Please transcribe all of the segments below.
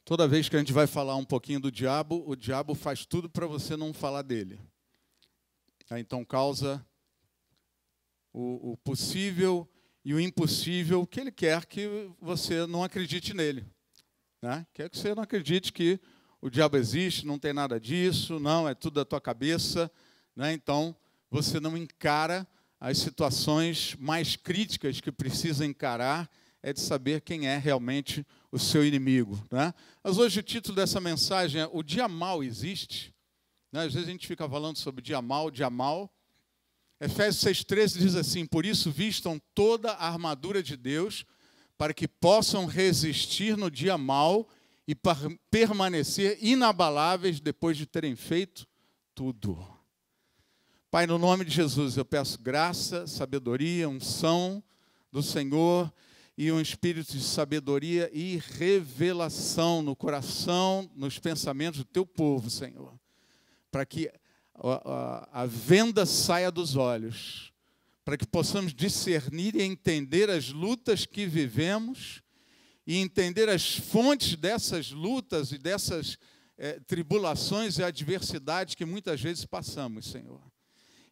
Toda vez que a gente vai falar um pouquinho do diabo, o diabo faz tudo para você não falar dele. Então causa o possível e o impossível, que ele quer que você não acredite nele. Né? Quer que você não acredite que o diabo existe, não tem nada disso, não, é tudo da tua cabeça. Né? Então, você não encara as situações mais críticas que precisa encarar, é de saber quem é realmente o seu inimigo. Né? Mas hoje o título dessa mensagem é O Dia Mal Existe? Né? Às vezes a gente fica falando sobre dia mal, dia mal. Efésios 6,13 diz assim: por isso vistam toda a armadura de Deus, para que possam resistir no dia mal e permanecer inabaláveis depois de terem feito tudo. Pai, no nome de Jesus, eu peço graça, sabedoria, unção do Senhor e um espírito de sabedoria e revelação no coração, nos pensamentos do teu povo, Senhor, para que a venda saia dos olhos, para que possamos discernir e entender as lutas que vivemos e entender as fontes dessas lutas e dessas tribulações e adversidades que muitas vezes passamos, Senhor.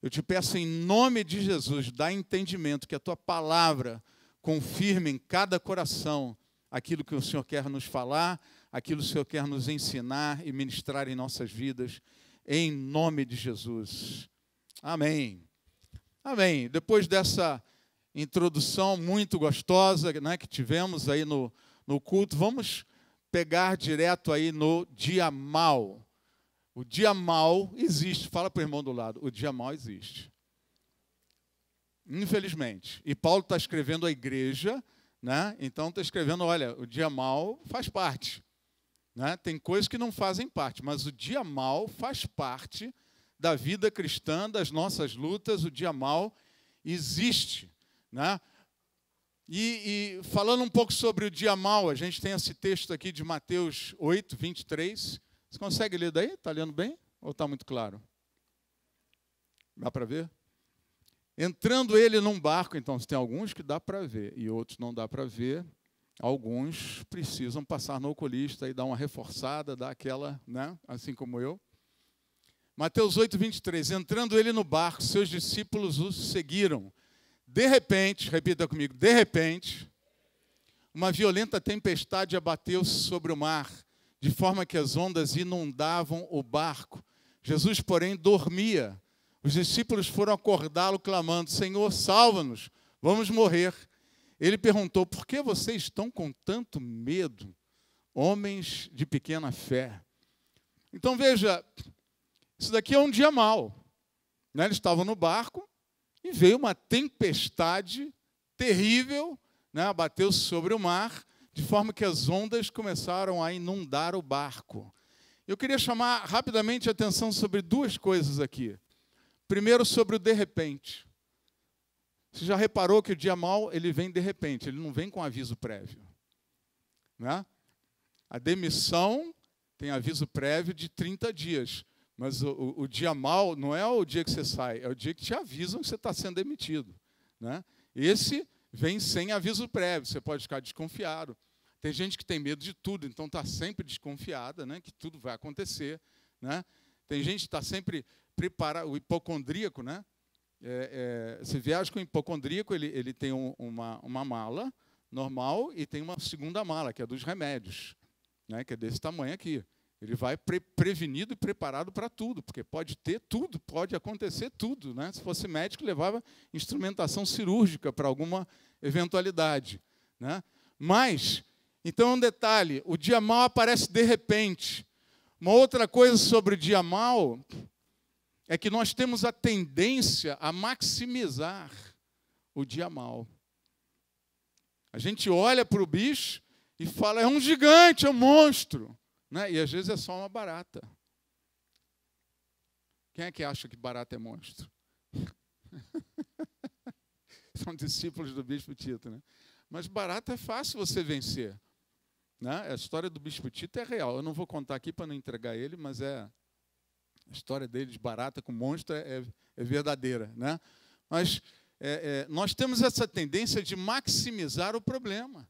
Eu te peço em nome de Jesus, dá entendimento, que a tua palavra confirme em cada coração aquilo que o Senhor quer nos falar, aquilo que o Senhor quer nos ensinar e ministrar em nossas vidas, em nome de Jesus. Amém. Amém. Depois dessa introdução muito gostosa, né, que tivemos aí no culto, vamos pegar direto aí no dia mal. O dia mal existe. Fala para o irmão do lado. O dia mal existe. Infelizmente. E Paulo está escrevendo à igreja, né? Então está escrevendo, olha, o dia mal faz parte. Né? Tem coisas que não fazem parte, mas o dia mal faz parte da vida cristã, das nossas lutas. O dia mal existe. Né? E falando um pouco sobre o dia mal, a gente tem esse texto aqui de Mateus 8, 23. Você consegue ler daí? Está lendo bem? Ou está muito claro? Dá para ver? Entrando ele num barco, então, tem alguns que dá para ver e outros não dá para ver. Alguns precisam passar no oculista e dar uma reforçada, dar aquela, né? Assim como eu. Mateus 8, 23. Entrando ele no barco, seus discípulos o seguiram. De repente, repita comigo, de repente, uma violenta tempestade abateu-se sobre o mar, de forma que as ondas inundavam o barco. Jesus, porém, dormia. Os discípulos foram acordá-lo, clamando: Senhor, salva-nos, vamos morrer. Ele perguntou: por que vocês estão com tanto medo, homens de pequena fé? Então, veja, isso daqui é um dia mau. Né? Eles estavam no barco e veio uma tempestade terrível, né? Abateu sobre o mar, de forma que as ondas começaram a inundar o barco. Eu queria chamar rapidamente a atenção sobre duas coisas aqui. Primeiro, sobre o de repente. Você já reparou que o dia mau ele vem de repente, ele não vem com aviso prévio. Né? A demissão tem aviso prévio de 30 dias, mas o dia mau não é o dia que você sai, é o dia que te avisam que você está sendo demitido. Né? Esse vem sem aviso prévio, você pode ficar desconfiado. Tem gente que tem medo de tudo, então está sempre desconfiada, né, que tudo vai acontecer. Né? Tem gente que está sempre preparado, o hipocondríaco, né? Você viaja com o hipocondríaco, ele tem uma mala normal e tem uma segunda mala, que é dos remédios, né, que é desse tamanho aqui. Ele vai prevenido e preparado para tudo, porque pode ter tudo, pode acontecer tudo. Né? Se fosse médico, levava instrumentação cirúrgica para alguma eventualidade. Né? Mas, então, um detalhe, o dia mau aparece de repente. Uma outra coisa sobre o dia mau é que nós temos a tendência a maximizar o dia mau. A gente olha para o bicho e fala: é um gigante, é um monstro. Né? E às vezes é só uma barata. Quem é que acha que barata é monstro? São discípulos do Bispo Tito. Né? Mas barata é fácil você vencer. Né? A história do Bispo Tito é real. Eu não vou contar aqui para não entregar ele, mas a história dele de barata com monstro é verdadeira. Né? Mas nós temos essa tendência de maximizar o problema.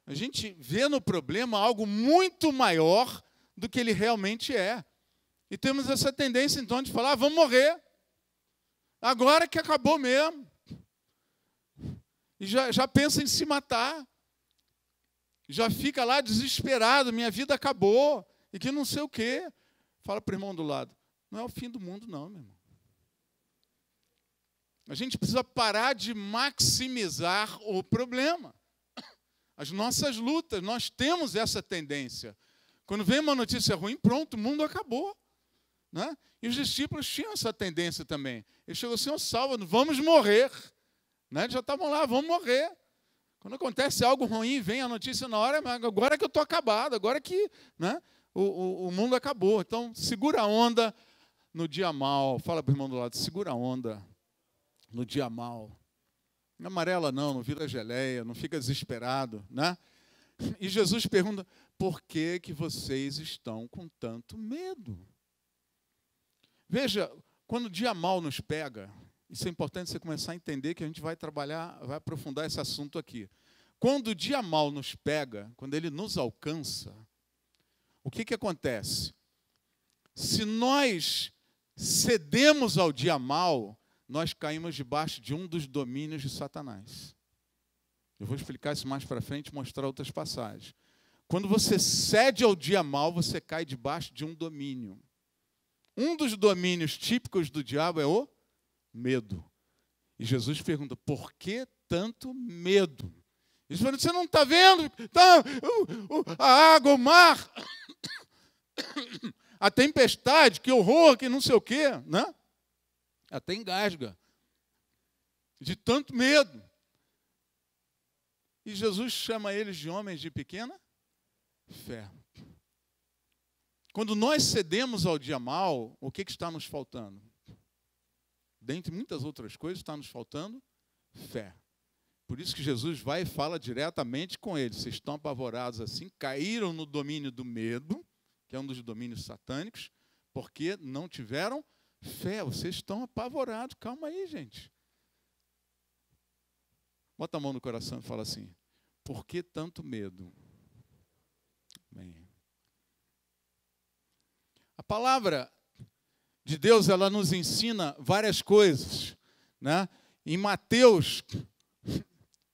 A gente vê no problema algo muito maior do que ele realmente é. E temos essa tendência, então, de falar, vamos morrer. Agora que acabou mesmo. E já pensa em se matar. Já fica lá desesperado, minha vida acabou. E que não sei o quê. Fala para o irmão do lado, não é o fim do mundo não, meu irmão. A gente precisa parar de maximizar o problema. As nossas lutas, nós temos essa tendência. Quando vem uma notícia ruim, pronto, o mundo acabou. Né? E os discípulos tinham essa tendência também. Eles chegou assim, salva, vamos morrer. Né? Eles já estavam lá, vamos morrer. Quando acontece algo ruim, vem a notícia na hora, mas agora que eu estou acabado, agora que, né, o mundo acabou. Então, segura a onda no dia mal. Fala para o irmão do lado, segura a onda no dia mal. Não amarela não vira geleia, não fica desesperado. Né? E Jesus pergunta, por que vocês estão com tanto medo? Veja, quando o dia mal nos pega, isso é importante você começar a entender que a gente vai trabalhar, vai aprofundar esse assunto aqui. Quando o dia mal nos pega, quando ele nos alcança, o que acontece? Se nós cedemos ao dia mal, nós caímos debaixo de um dos domínios de Satanás. Eu vou explicar isso mais para frente e mostrar outras passagens. Quando você cede ao dia mal, você cai debaixo de um domínio. Um dos domínios típicos do diabo é o medo. E Jesus pergunta, por que tanto medo? Ele fala, você não está vendo? Tá, a água, o mar, a tempestade, que horror, que não sei o quê. Né? Até engasga. De tanto medo. E Jesus chama eles de homens de pequena fé. Quando nós cedemos ao dia mal, o que está nos faltando? Dentre muitas outras coisas, está nos faltando fé. Por isso que Jesus vai e fala diretamente com eles. Vocês estão apavorados assim, caíram no domínio do medo, que é um dos domínios satânicos, porque não tiveram fé. Vocês estão apavorados. Calma aí, gente. Bota a mão no coração e fala assim, por que tanto medo? Bem, a palavra de Deus, ela nos ensina várias coisas. Né? Em Mateus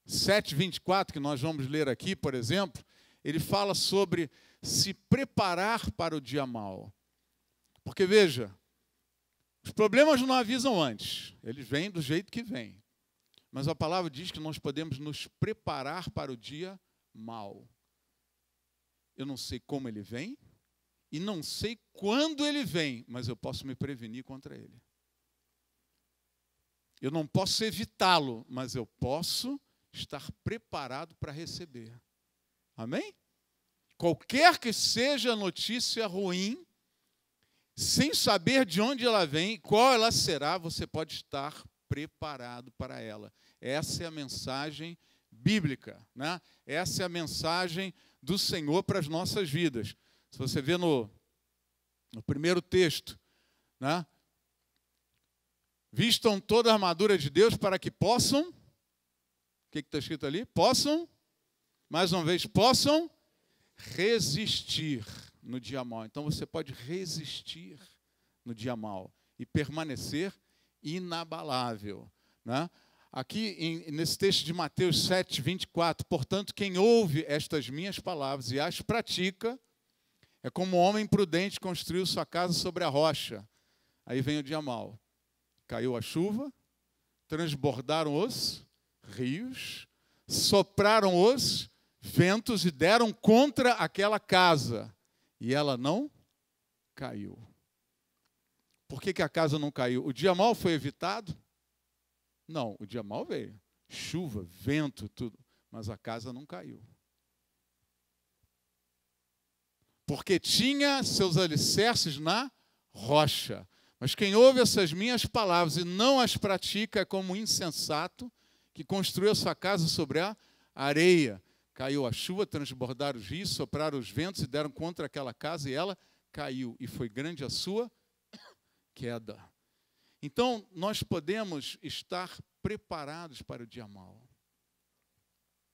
7:24, que nós vamos ler aqui, por exemplo, ele fala sobre se preparar para o dia mau. Porque, veja, os problemas não avisam antes, eles vêm do jeito que vêm. Mas a palavra diz que nós podemos nos preparar para o dia mau. Eu não sei como ele vem e não sei quando ele vem, mas eu posso me prevenir contra ele. Eu não posso evitá-lo, mas eu posso estar preparado para receber. Amém? Qualquer que seja a notícia ruim, sem saber de onde ela vem, qual ela será, você pode estar preparado para ela. Essa é a mensagem bíblica, né? Essa é a mensagem do Senhor para as nossas vidas. Se você vê no primeiro texto, né? Vistam toda a armadura de Deus para que possam, o que está escrito ali? Possam, mais uma vez, possam resistir no dia mau. Então você pode resistir no dia mau e permanecer inabalável. Né? Aqui nesse texto de Mateus 7:24, portanto, quem ouve estas minhas palavras e as pratica, é como um homem prudente construiu sua casa sobre a rocha. Aí vem o dia mau. Caiu a chuva, transbordaram os rios, sopraram os ventos e deram contra aquela casa. E ela não caiu. Por que a casa não caiu? O dia mau foi evitado? Não, o dia mau veio. Chuva, vento, tudo. Mas a casa não caiu. Porque tinha seus alicerces na rocha. Mas quem ouve essas minhas palavras e não as pratica é como um insensato que construiu a sua casa sobre a areia. Caiu a chuva, transbordaram os rios, sopraram os ventos e deram contra aquela casa e ela caiu. E foi grande a sua queda. Então, nós podemos estar preparados para o dia mau.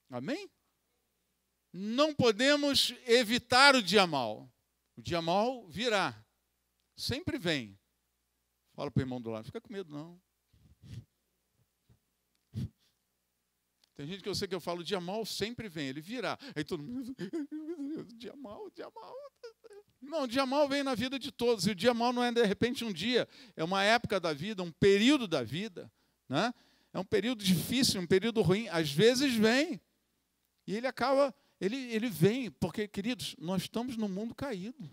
Amém? não podemos evitar o dia mau. O dia mau virá. Sempre vem. Fala para o irmão do lado, fica com medo não. Tem gente que eu sei que eu falo, o dia mau sempre vem, ele virá. Aí todo mundo, dia mau, dia mau. Não, o dia mau vem na vida de todos. E o dia mau não é de repente um dia, é uma época da vida, um período da vida, né? É um período difícil, um período ruim. Às vezes vem. E ele acaba, ele vem, porque, queridos, nós estamos num mundo caído.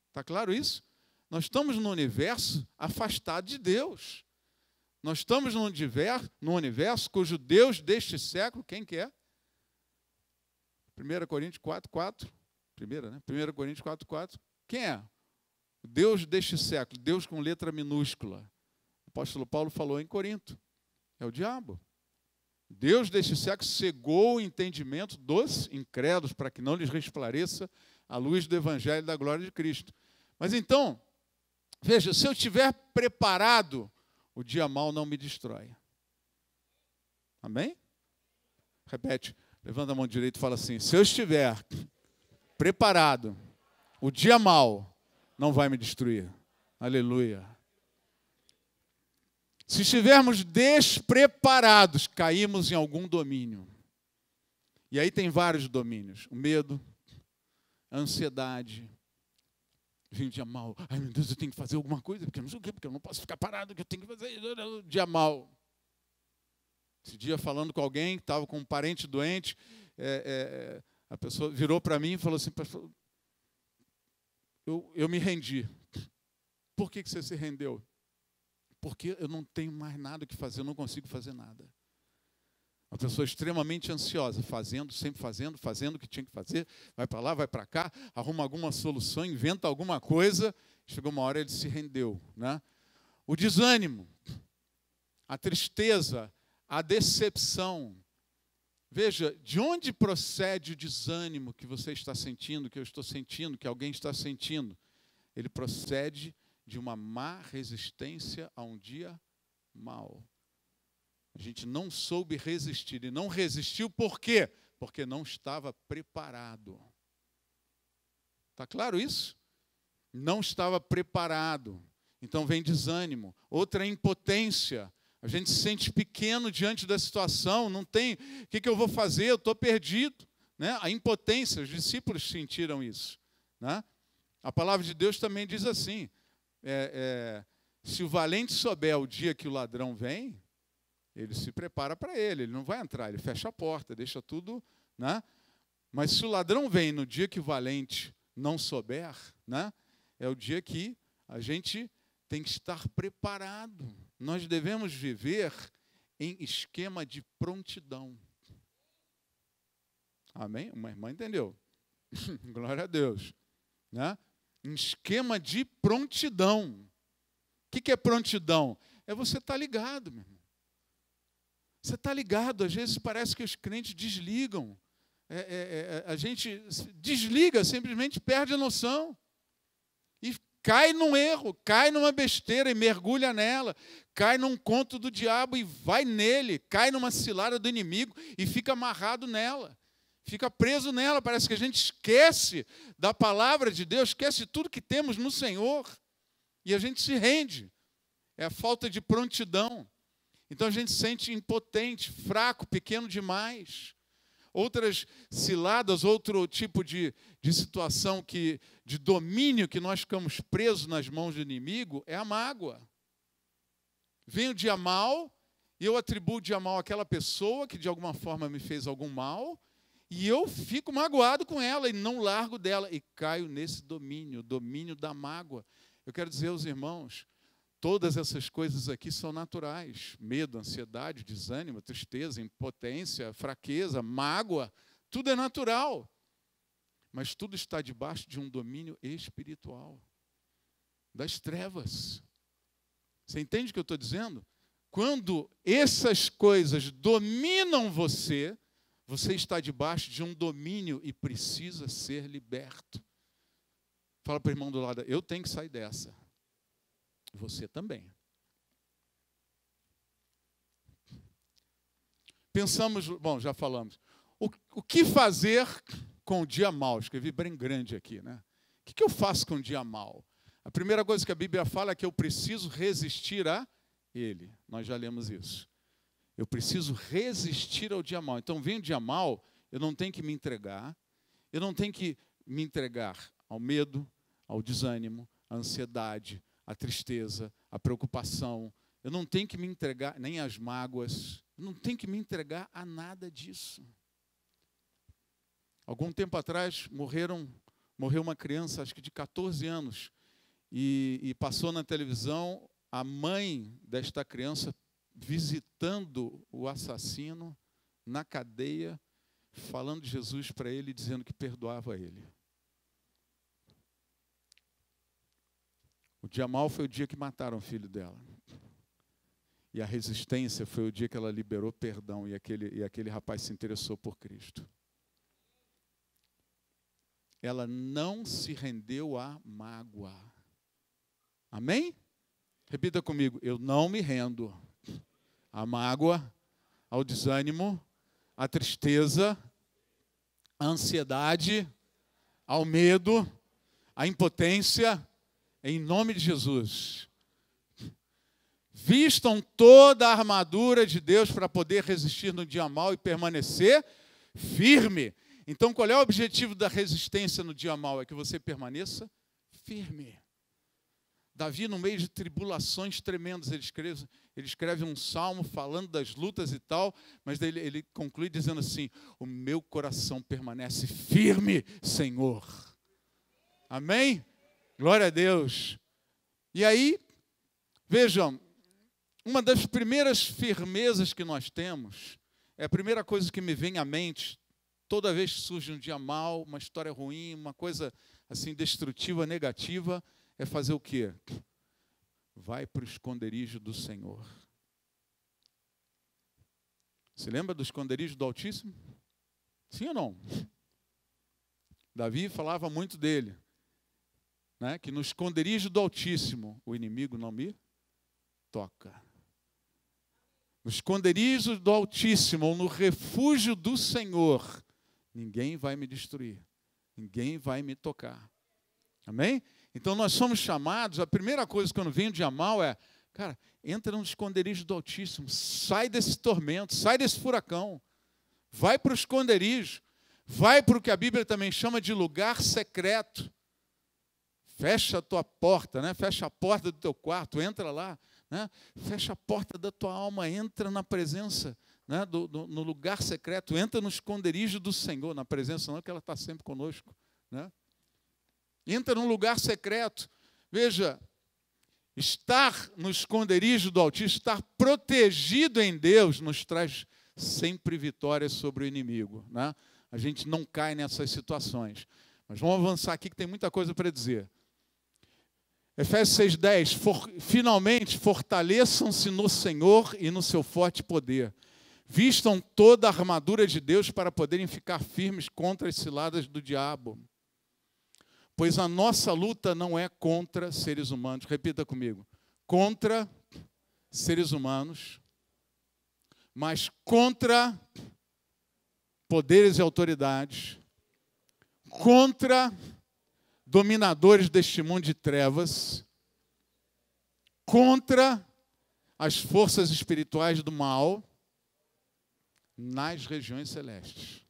Está claro isso? Nós estamos num universo afastado de Deus. Nós estamos num universo cujo Deus deste século, quem que é? 1 Coríntios 4:4. 1 Coríntios 4:4. Quem é? O Deus deste século, Deus com letra minúscula. O apóstolo Paulo falou em Corinto. É o diabo. Deus deste século cegou o entendimento dos incrédulos para que não lhes resplandeça a luz do evangelho da glória de Cristo. Mas então, veja, se eu estiver preparado, o dia mau não me destrói. Amém? Repete, levanta a mão direita e fala assim, se eu estiver preparado, o dia mau não vai me destruir. Aleluia. Se estivermos despreparados, caímos em algum domínio. E aí tem vários domínios. O medo, a ansiedade. Vem o dia mau. Ai, meu Deus, eu tenho que fazer alguma coisa, porque eu não sei o quê, porque eu não posso ficar parado, que eu tenho que fazer. Dia mau. Esse dia falando com alguém que estava com um parente doente, a pessoa virou para mim e falou assim, pastor, eu me rendi. Por que você se rendeu? Porque eu não tenho mais nada que fazer, eu não consigo fazer nada. Uma pessoa extremamente ansiosa, sempre fazendo o que tinha que fazer, vai para lá, vai para cá, arruma alguma solução, inventa alguma coisa, chegou uma hora ele se rendeu, né? O desânimo, a tristeza, a decepção. Veja, de onde procede o desânimo que você está sentindo, que eu estou sentindo, que alguém está sentindo? Ele procede de uma má resistência a um dia mau. A gente não soube resistir. E não resistiu por quê? Porque não estava preparado. Está claro isso? Não estava preparado. Então vem desânimo. Outra impotência. A gente se sente pequeno diante da situação. Não tem, o que eu vou fazer? Eu estou perdido. Né? A impotência, os discípulos sentiram isso. Né? A palavra de Deus também diz assim, se o valente souber o dia que o ladrão vem, ele se prepara para ele não vai entrar, ele fecha a porta, deixa tudo, né? Mas se o ladrão vem no dia que o valente não souber, né? É o dia que a gente tem que estar preparado. Nós devemos viver em esquema de prontidão. Amém? Uma irmã entendeu. Glória a Deus. Né? Um esquema de prontidão. O que é prontidão? É você estar ligado, meu irmão. Você está ligado, às vezes parece que os crentes desligam. A gente desliga, simplesmente perde a noção. E cai num erro, cai numa besteira e mergulha nela. Cai num conto do diabo e vai nele. Cai numa cilada do inimigo e fica amarrado nela. Fica preso nela. Parece que a gente esquece da palavra de Deus, esquece tudo que temos no Senhor. E a gente se rende. É a falta de prontidão. Então a gente se sente impotente, fraco, pequeno demais. Outras ciladas, outro tipo de situação, de domínio que nós ficamos presos nas mãos do inimigo, é a mágoa. Vem o dia mau, e eu atribuo o dia mau àquela pessoa que de alguma forma me fez algum mal, e eu fico magoado com ela e não largo dela, e caio nesse domínio, o domínio da mágoa. Eu quero dizer aos irmãos, todas essas coisas aqui são naturais. Medo, ansiedade, desânimo, tristeza, impotência, fraqueza, mágoa. Tudo é natural. Mas tudo está debaixo de um domínio espiritual. Das trevas. Você entende o que eu estou dizendo? Quando essas coisas dominam você, você está debaixo de um domínio e precisa ser liberto. Fala para o irmão do lado, eu tenho que sair dessa. Você também. Pensamos, bom, já falamos. O que fazer com o dia mau? Escrevi bem grande aqui, né? O que eu faço com o dia mau? A primeira coisa que a Bíblia fala é que eu preciso resistir a ele. Nós já lemos isso. Eu preciso resistir ao dia mau. Então, vem o dia mau, eu não tenho que me entregar. Eu não tenho que me entregar ao medo, ao desânimo, à ansiedade, à tristeza, à preocupação. Eu não tenho que me entregar nem às mágoas. Eu não tenho que me entregar a nada disso. Algum tempo atrás, morreu uma criança, acho que de 14 anos, e passou na televisão a mãe desta criança visitando o assassino na cadeia, falando de Jesus para ele, dizendo que perdoava ele. O dia mau foi o dia que mataram o filho dela. E a resistência foi o dia que ela liberou perdão e aquele rapaz se interessou por Cristo. Ela não se rendeu à mágoa. Amém? Repita comigo. Eu não me rendo à mágoa, ao desânimo, à tristeza, à ansiedade, ao medo, à impotência, em nome de Jesus. Vistam toda a armadura de Deus para poder resistir no dia mau e permanecer firme. Então, qual é o objetivo da resistência no dia mau? É que você permaneça firme. Davi, no meio de tribulações tremendas, ele escreve um salmo falando das lutas e tal, mas ele conclui dizendo assim: o meu coração permanece firme, Senhor. Amém? Glória a Deus. E aí, vejam, uma das primeiras firmezas que nós temos, é a primeira coisa que me vem à mente, toda vez que surge um dia mau, uma história ruim, uma coisa assim destrutiva, negativa, é fazer o quê? Vai para o esconderijo do Senhor. Se lembra do esconderijo do Altíssimo? Sim ou não? Davi falava muito dele, né? Que no esconderijo do Altíssimo o inimigo não me toca. No esconderijo do Altíssimo, ou no refúgio do Senhor, ninguém vai me destruir, ninguém vai me tocar. Amém? Então nós somos chamados, a primeira coisa quando vem o dia mau é, cara, entra no esconderijo do Altíssimo, sai desse tormento, sai desse furacão, vai para o esconderijo, vai para o que a Bíblia também chama de lugar secreto. Fecha a tua porta, né? Fecha a porta do teu quarto, entra lá, né? Fecha a porta da tua alma, entra na presença, né? No lugar secreto, entra no esconderijo do Senhor, na presença não, que ela está sempre conosco, né? Entra num lugar secreto. Veja, estar no esconderijo do Altíssimo, estar protegido em Deus, nos traz sempre vitórias sobre o inimigo, né? A gente não cai nessas situações. Mas vamos avançar aqui que tem muita coisa para dizer. Efésios 6,10, finalmente fortaleçam-se no Senhor e no seu forte poder. Vistam toda a armadura de Deus para poderem ficar firmes contra as ciladas do diabo. Pois a nossa luta não é contra seres humanos. Repita comigo. Contra seres humanos, mas contra poderes e autoridades, contra dominadores deste mundo de trevas, contra as forças espirituais do mal nas regiões celestes.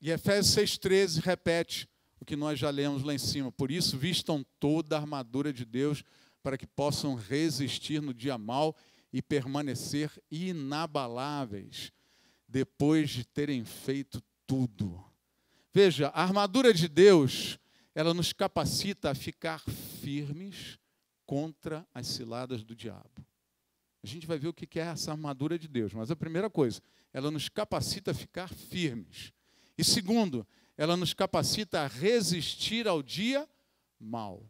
E Efésios 6,13 repete o que nós já lemos lá em cima. Por isso, vistam toda a armadura de Deus para que possam resistir no dia mau e permanecer inabaláveis depois de terem feito tudo. Veja, a armadura de Deus, ela nos capacita a ficar firmes contra as ciladas do diabo. A gente vai ver o que é essa armadura de Deus, mas a primeira coisa, ela nos capacita a ficar firmes. E segundo, ela nos capacita a resistir ao dia mau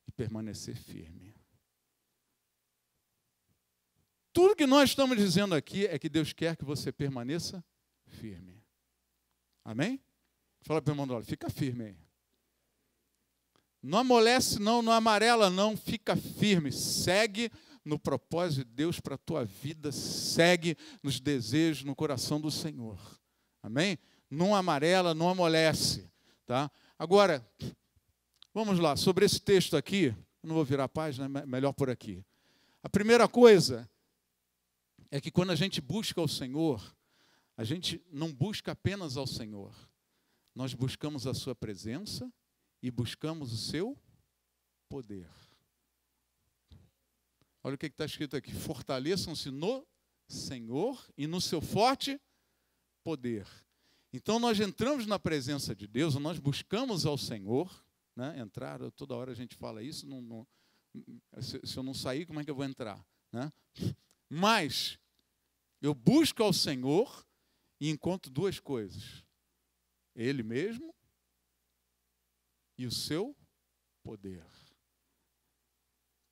e permanecer firme. Tudo que nós estamos dizendo aqui é que Deus quer que você permaneça firme. Amém? Fala para o irmão, olha, fica firme aí. Não amolece não, não amarela não, fica firme. Segue no propósito de Deus para a tua vida, segue nos desejos, no coração do Senhor. Amém? Não amarela, não amolece. Tá? Agora, vamos lá, sobre esse texto aqui, eu não vou virar a página, melhor por aqui. A primeira coisa é que quando a gente busca o Senhor, a gente não busca apenas ao Senhor. Nós buscamos a sua presença e buscamos o seu poder. Olha o que está escrito aqui. Fortaleçam-se no Senhor e no seu forte poder. Então nós entramos na presença de Deus, nós buscamos ao Senhor, né? Entrar, toda hora a gente fala isso, se eu não sair, como é que eu vou entrar? Né? Mas eu busco ao Senhor e encontro duas coisas. Ele mesmo e o seu poder.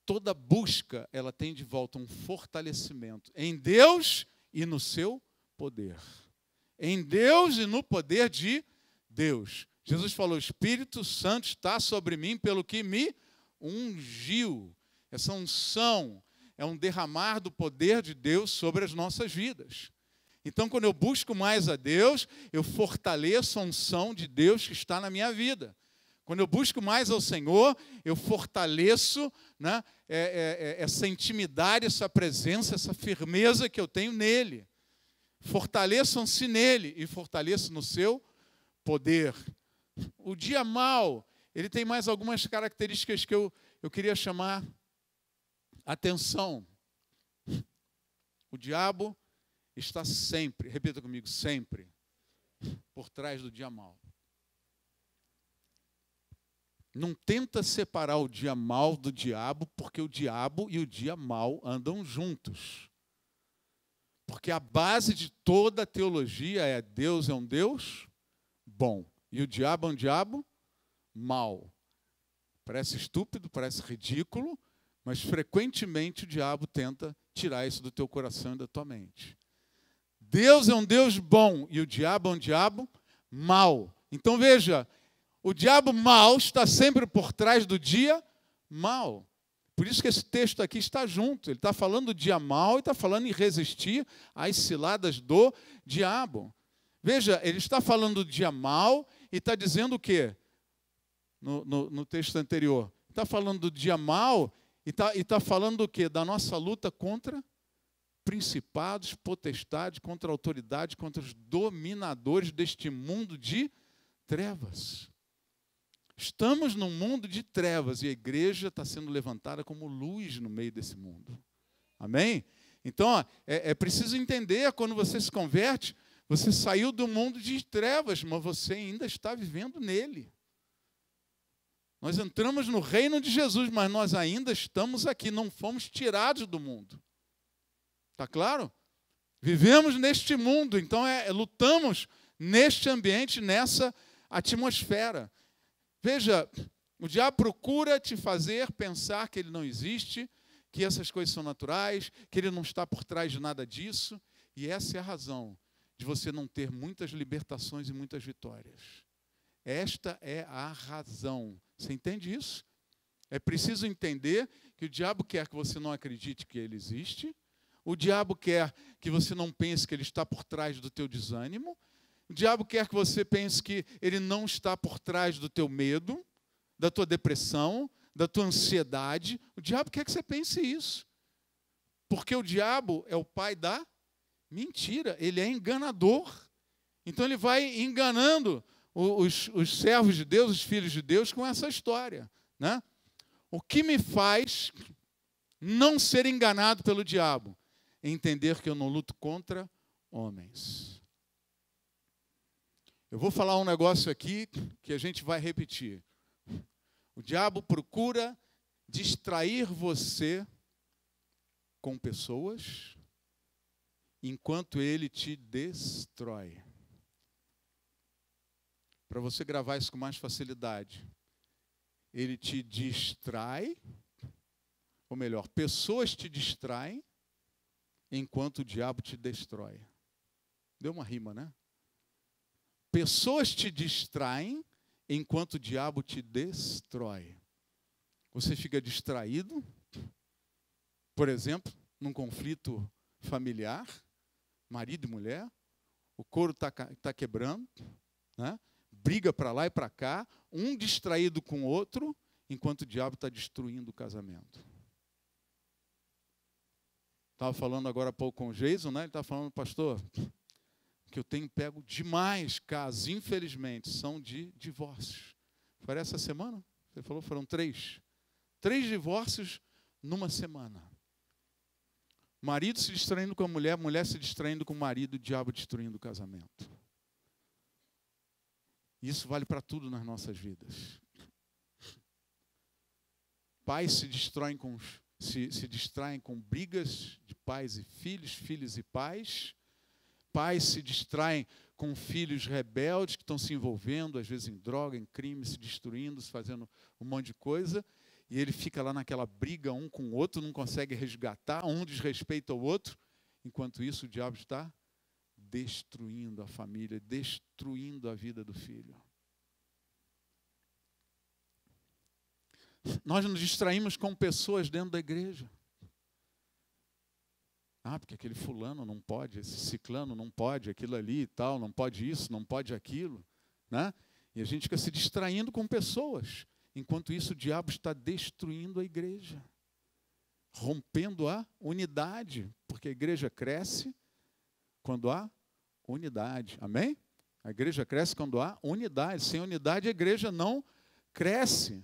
Toda busca, ela tem de volta um fortalecimento em Deus e no seu poder. Em Deus e no poder de Deus. Jesus falou, o Espírito Santo está sobre mim pelo que me ungiu. Essa unção é um derramar do poder de Deus sobre as nossas vidas. Então, quando eu busco mais a Deus, eu fortaleço a unção de Deus que está na minha vida. Quando eu busco mais ao Senhor, eu fortaleço, né, essa intimidade, essa presença, essa firmeza que eu tenho nele. Fortaleçam-se nele e fortaleçam no seu poder. O dia mau, ele tem mais algumas características que eu queria chamar atenção. O diabo está sempre, repita comigo, sempre, por trás do dia mau. Não tenta separar o dia mau do diabo, porque o diabo e o dia mau andam juntos. Porque a base de toda a teologia é Deus é um Deus bom. E o diabo é um diabo mau. Parece estúpido, parece ridículo, mas frequentemente o diabo tenta tirar isso do teu coração e da tua mente. Deus é um Deus bom e o diabo é um diabo mau. Então veja, o diabo mau está sempre por trás do dia mau. Por isso que esse texto aqui está junto. Ele está falando do dia mau e está falando em resistir às ciladas do diabo. Veja, ele está falando do dia mau e está dizendo o quê? No texto anterior. Está falando do dia mau e está falando do quê? Da nossa luta contra principados, potestades, contra a autoridade, contra os dominadores deste mundo de trevas. Estamos num mundo de trevas e a igreja está sendo levantada como luz no meio desse mundo. Amém? Então, é preciso entender, quando você se converte, você saiu do mundo de trevas, mas você ainda está vivendo nele. Nós entramos no reino de Jesus, mas nós ainda estamos aqui, não fomos tirados do mundo. Está claro? Vivemos neste mundo, então lutamos neste ambiente, nessa atmosfera. Veja, o diabo procura te fazer pensar que ele não existe, que essas coisas são naturais, que ele não está por trás de nada disso. E essa é a razão de você não ter muitas libertações e muitas vitórias. Esta é a razão. Você entende isso? É preciso entender que o diabo quer que você não acredite que ele existe. O diabo quer que você não pense que ele está por trás do teu desânimo. O diabo quer que você pense que ele não está por trás do teu medo, da tua depressão, da tua ansiedade. O diabo quer que você pense isso. Porque o diabo é o pai da mentira. Ele é enganador. Então ele vai enganando os servos de Deus, os filhos de Deus, com essa história, né? O que me faz não ser enganado pelo diabo? É entender que eu não luto contra homens. Eu vou falar um negócio aqui que a gente vai repetir. O diabo procura distrair você com pessoas enquanto ele te destrói. Para você gravar isso com mais facilidade. Ele te distrai, ou melhor, pessoas te distraem enquanto o diabo te destrói. Deu uma rima, né? Pessoas te distraem enquanto o diabo te destrói. Você fica distraído Por exemplo, num conflito familiar, marido e mulher, o couro está quebrando, né? Briga para lá e para cá, um distraído com o outro, enquanto o diabo está destruindo o casamento. Estava falando agora há pouco com o Jason, né? Ele estava falando, pastor, que eu tenho pego demais casos, infelizmente, são de divórcios. Foi essa semana? Você falou, foram 3. 3 divórcios numa semana. Marido se distraindo com a mulher, mulher se distraindo com o marido, o diabo destruindo o casamento. Isso vale para tudo nas nossas vidas. Pais se distraem com brigas de pais e filhos, filhos e pais. Pais se distraem com filhos rebeldes que estão se envolvendo, às vezes em droga, em crime, se destruindo, se fazendo um monte de coisa. E ele fica lá naquela briga um com o outro, não consegue resgatar, um desrespeita o outro. Enquanto isso, o diabo está destruindo a família, destruindo a vida do filho. Nós nos distraímos com pessoas dentro da igreja. Porque aquele fulano não pode, esse ciclano não pode, aquilo ali e tal, não pode isso, não pode aquilo, né? E a gente fica se distraindo com pessoas. Enquanto isso, o diabo está destruindo a igreja, rompendo a unidade, porque a igreja cresce quando há unidade. Amém? A igreja cresce quando há unidade. Sem unidade, a igreja não cresce.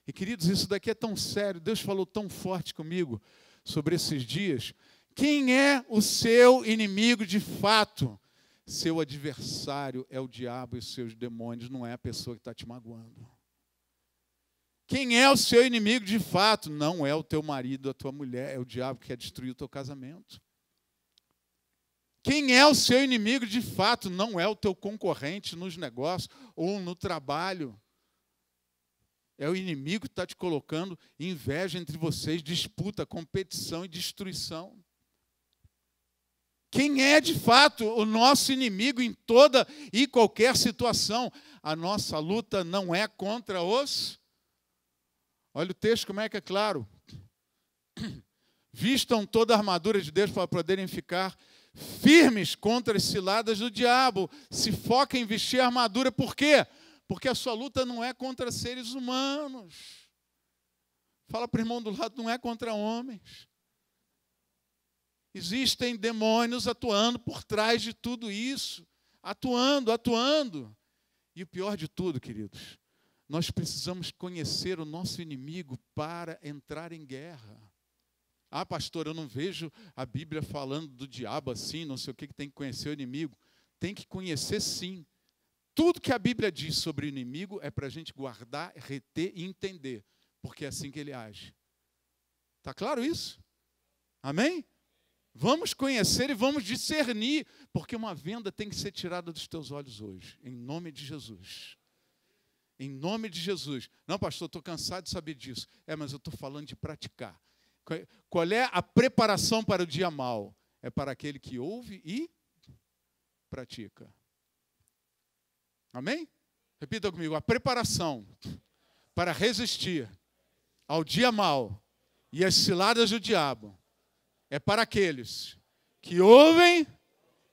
E, queridos, isso daqui é tão sério. Deus falou tão forte comigo sobre esses dias. Quem é o seu inimigo de fato? Seu adversário é o diabo e os seus demônios, não é a pessoa que está te magoando. Quem é o seu inimigo de fato? Não é o teu marido, a tua mulher, é o diabo que quer destruir o teu casamento. Quem é o seu inimigo de fato? Não é o teu concorrente nos negócios ou no trabalho. É o inimigo que está te colocando inveja entre vocês, disputa, competição e destruição. Quem é, de fato, o nosso inimigo em toda e qualquer situação? A nossa luta não é contra os... Olha o texto, como é que é claro. Vistam toda a armadura de Deus para poderem ficar firmes contra as ciladas do diabo. Se foca em vestir a armadura, por quê? Porque a sua luta não é contra seres humanos. Fala para o irmão do lado, não é contra homens. Existem demônios atuando por trás de tudo isso. Atuando. E o pior de tudo, queridos, nós precisamos conhecer o nosso inimigo para entrar em guerra. Pastor, eu não vejo a Bíblia falando do diabo assim, não sei o que tem que conhecer o inimigo. Tem que conhecer sim. Tudo que a Bíblia diz sobre o inimigo é para a gente guardar, reter e entender, porque é assim que ele age. Está claro isso? Amém? Vamos conhecer e vamos discernir, porque uma venda tem que ser tirada dos teus olhos hoje, em nome de Jesus. Em nome de Jesus. Não, pastor, estou cansado de saber disso. Mas eu estou falando de praticar. Qual é a preparação para o dia mau? É para aquele que ouve e pratica. Amém? Repita comigo. A preparação para resistir ao dia mau e às ciladas do diabo é para aqueles que ouvem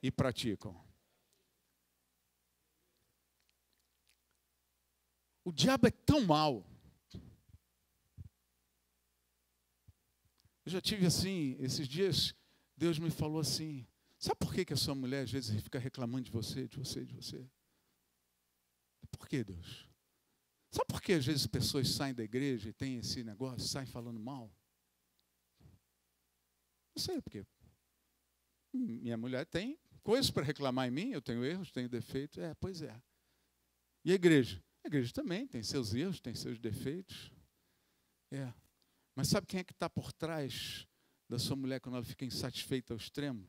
e praticam. O diabo é tão mau. Eu já tive assim, esses dias, Deus me falou assim, sabe por que a sua mulher às vezes fica reclamando de você? Por que, Deus? Sabe por que às vezes pessoas saem da igreja e tem esse negócio, saem falando mal? Não sei por quê. Minha mulher tem coisas para reclamar em mim, eu tenho erros, tenho defeitos. Pois é. E a igreja? A igreja também tem seus erros, tem seus defeitos. Mas sabe quem é que está por trás da sua mulher quando ela fica insatisfeita ao extremo?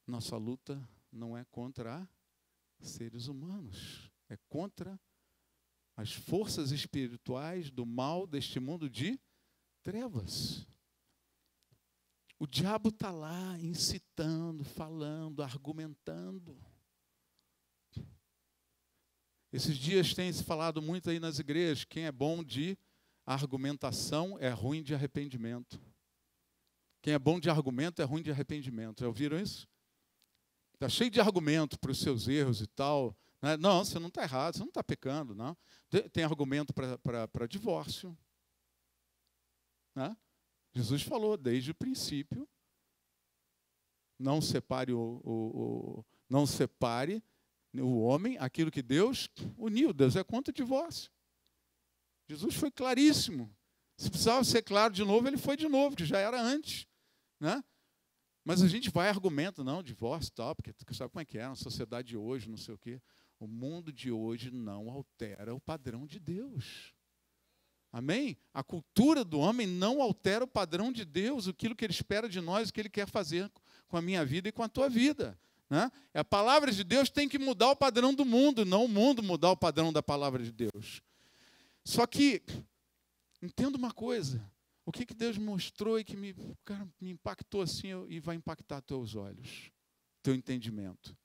Nossa luta não é contra seres humanos, é contra as forças espirituais do mal deste mundo de trevas. O diabo está lá incitando, falando, argumentando. Esses dias tem se falado muito aí nas igrejas, quem é bom de argumentação é ruim de arrependimento. Quem é bom de argumento é ruim de arrependimento. Já ouviram isso? Está cheio de argumento para os seus erros e tal. Né? Não, você não está errado, você não está pecando. Não. Tem argumento para divórcio. Né? Jesus falou desde o princípio, não separe não separe o homem aquilo que Deus uniu. Deus é contra o divórcio. Jesus foi claríssimo. Se precisava ser claro de novo, ele foi de novo, que já era antes. Né? Mas a gente vai argumento, não, divórcio e tal, porque sabe como é que é, na sociedade de hoje, não sei o quê. O mundo de hoje não altera o padrão de Deus. Amém? A cultura do homem não altera o padrão de Deus, aquilo que ele espera de nós, o que ele quer fazer com a minha vida e com a tua vida. Né? A palavra de Deus tem que mudar o padrão do mundo, não o mundo mudar o padrão da palavra de Deus. Só que, entenda uma coisa, o que Deus mostrou e que me impactou assim e vai impactar teus olhos, teu entendimento.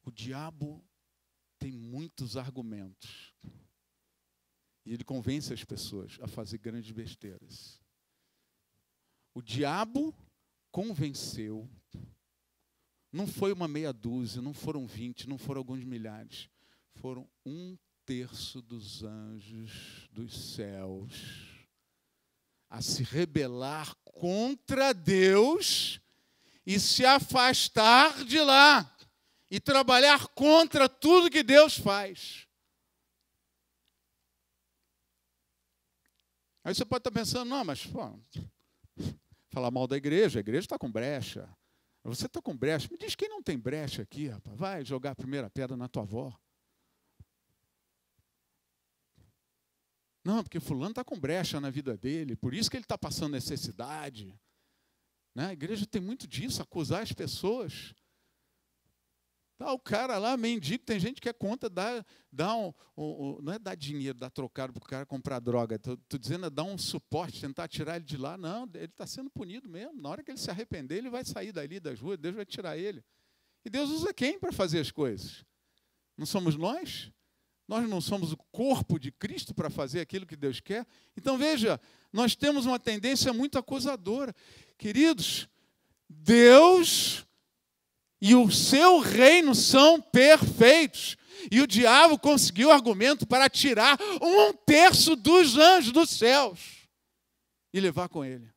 O diabo tem muitos argumentos. E ele convence as pessoas a fazer grandes besteiras. O diabo convenceu. Não foi uma meia dúzia, não foram 20, não foram alguns milhares. Foram 1/3 dos anjos dos céus a se rebelar contra Deus e se afastar de lá. E trabalhar contra tudo que Deus faz. Aí você pode estar pensando, não, mas falar mal da igreja, a igreja está com brecha. Você está com brecha. Me diz quem não tem brecha aqui, rapaz. Vai jogar a primeira pedra na tua avó. Não, porque fulano está com brecha na vida dele, por isso que ele está passando necessidade. Né? A igreja tem muito disso, acusar as pessoas. Tá, o cara lá, mendigo, tem gente que é contra não é dar dinheiro, dar trocado para o cara comprar droga. Estou dizendo é dar um suporte, tentar tirar ele de lá. Não, ele está sendo punido mesmo. Na hora que ele se arrepender, ele vai sair dali das ruas, Deus vai tirar ele. E Deus usa quem para fazer as coisas? Não somos nós? Nós não somos o corpo de Cristo para fazer aquilo que Deus quer? Então, veja, nós temos uma tendência muito acusadora. Queridos, Deus e o seu reino são perfeitos. E o diabo conseguiu argumento para tirar 1/3 dos anjos dos céus e levar com ele.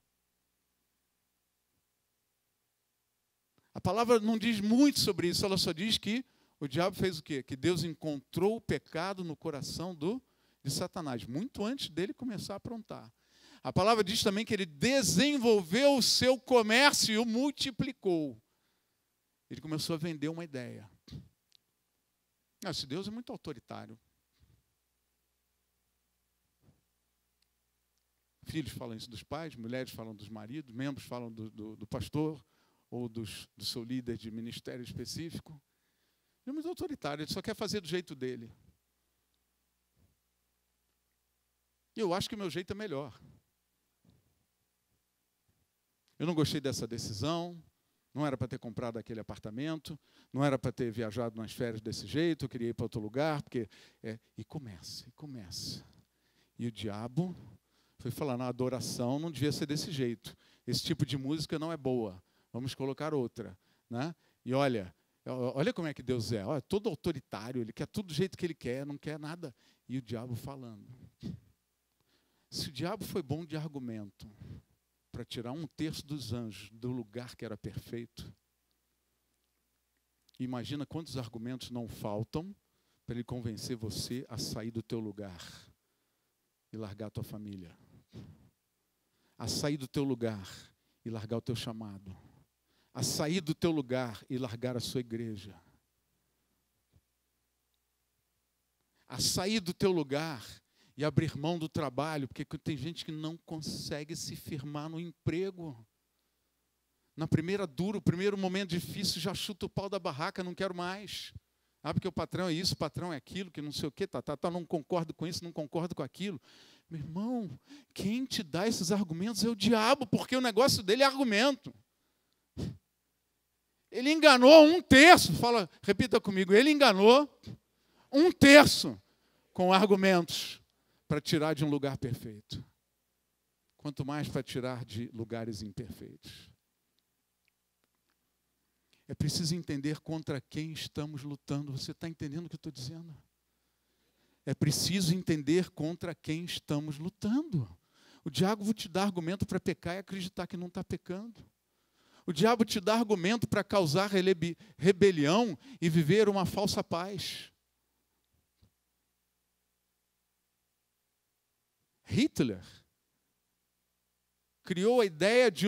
A palavra não diz muito sobre isso, ela só diz que o diabo fez o quê? Que Deus encontrou o pecado no coração de Satanás, muito antes dele começar a aprontar. A palavra diz também que ele desenvolveu o seu comércio e o multiplicou. Ele começou a vender uma ideia. Esse Deus é muito autoritário. Filhos falam isso dos pais, mulheres falam dos maridos, membros falam do pastor ou do seu líder de ministério específico. Ele é muito autoritário, ele só quer fazer do jeito dele. E eu acho que o meu jeito é melhor. Eu não gostei dessa decisão. Não era para ter comprado aquele apartamento, não era para ter viajado nas férias desse jeito, eu queria ir para outro lugar, porque... E começa. E o diabo foi falando, a adoração não devia ser desse jeito. Esse tipo de música não é boa, vamos colocar outra. Né? E olha como é que Deus é. Olha, todo autoritário, ele quer tudo do jeito que ele quer, não quer nada. E o diabo falando. Se o diabo foi bom de argumento, para tirar 1/3 dos anjos do lugar que era perfeito. Imagina quantos argumentos não faltam para ele convencer você a sair do teu lugar e largar a tua família. A sair do teu lugar e largar o teu chamado. A sair do teu lugar e largar a sua igreja. A sair do teu lugar e abrir mão do trabalho, porque tem gente que não consegue se firmar no emprego. Na primeira dura, o primeiro momento difícil, já chuta o pau da barraca, não quero mais. Porque o patrão é isso, o patrão é aquilo, que não sei o quê, não concordo com isso, não concordo com aquilo. Meu irmão, quem te dá esses argumentos é o diabo, porque o negócio dele é argumento. Ele enganou 1/3, repita comigo, ele enganou 1/3 com argumentos para tirar de um lugar perfeito. quanto mais para tirar de lugares imperfeitos. É preciso entender contra quem estamos lutando. Você está entendendo o que eu estou dizendo? É preciso entender contra quem estamos lutando. O diabo te dá argumento para pecar e acreditar que não está pecando. O diabo te dá argumento para causar rebelião e viver uma falsa paz. Hitler criou a ideia de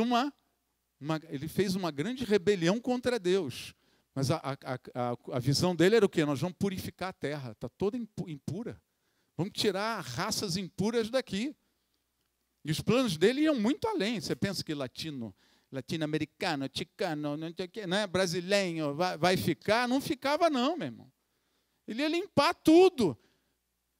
ele fez uma grande rebelião contra Deus. Mas a visão dele era o quê? Nós vamos purificar a terra, está toda impura. Vamos tirar raças impuras daqui. E os planos dele iam muito além. Você pensa que latino-americano, ticano, né, brasileiro vai ficar? Não ficava não, meu irmão. Ele ia limpar tudo,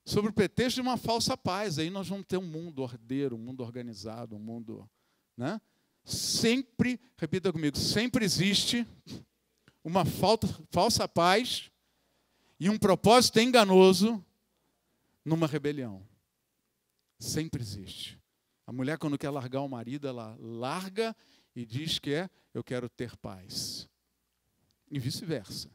sob o pretexto de uma falsa paz. Aí nós vamos ter um mundo ordeiro, um mundo organizado, um mundo... Né? Sempre, repita comigo, sempre existe uma falsa paz e um propósito enganoso numa rebelião. Sempre existe. A mulher, quando quer largar o marido, ela larga e diz que eu quero ter paz. E vice-versa.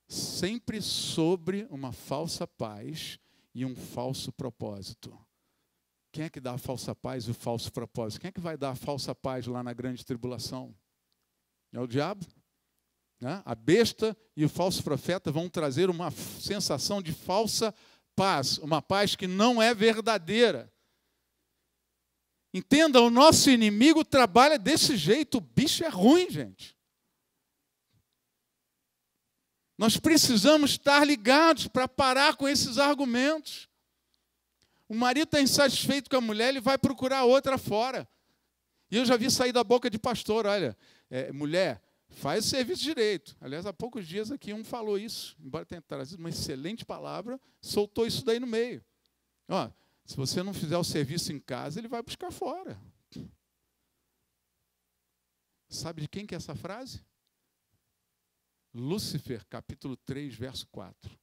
Sempre sobre uma falsa paz e um falso propósito. Quem é que dá a falsa paz e o falso propósito? Quem é que vai dar a falsa paz lá na grande tribulação? É o diabo? Né? A besta e o falso profeta vão trazer uma sensação de falsa paz, uma paz que não é verdadeira. Entenda, o nosso inimigo trabalha desse jeito. O bicho é ruim, gente. Nós precisamos estar ligados para parar com esses argumentos. O marido está insatisfeito com a mulher, ele vai procurar outra fora. E eu já vi sair da boca de pastor, olha, mulher, faz o serviço direito. Aliás, há poucos dias aqui um falou isso, embora tenha trazido uma excelente palavra, soltou isso daí no meio. Ó, se você não fizer o serviço em casa, ele vai buscar fora. Sabe de quem que é essa frase? Lúcifer, capítulo 3, verso 4.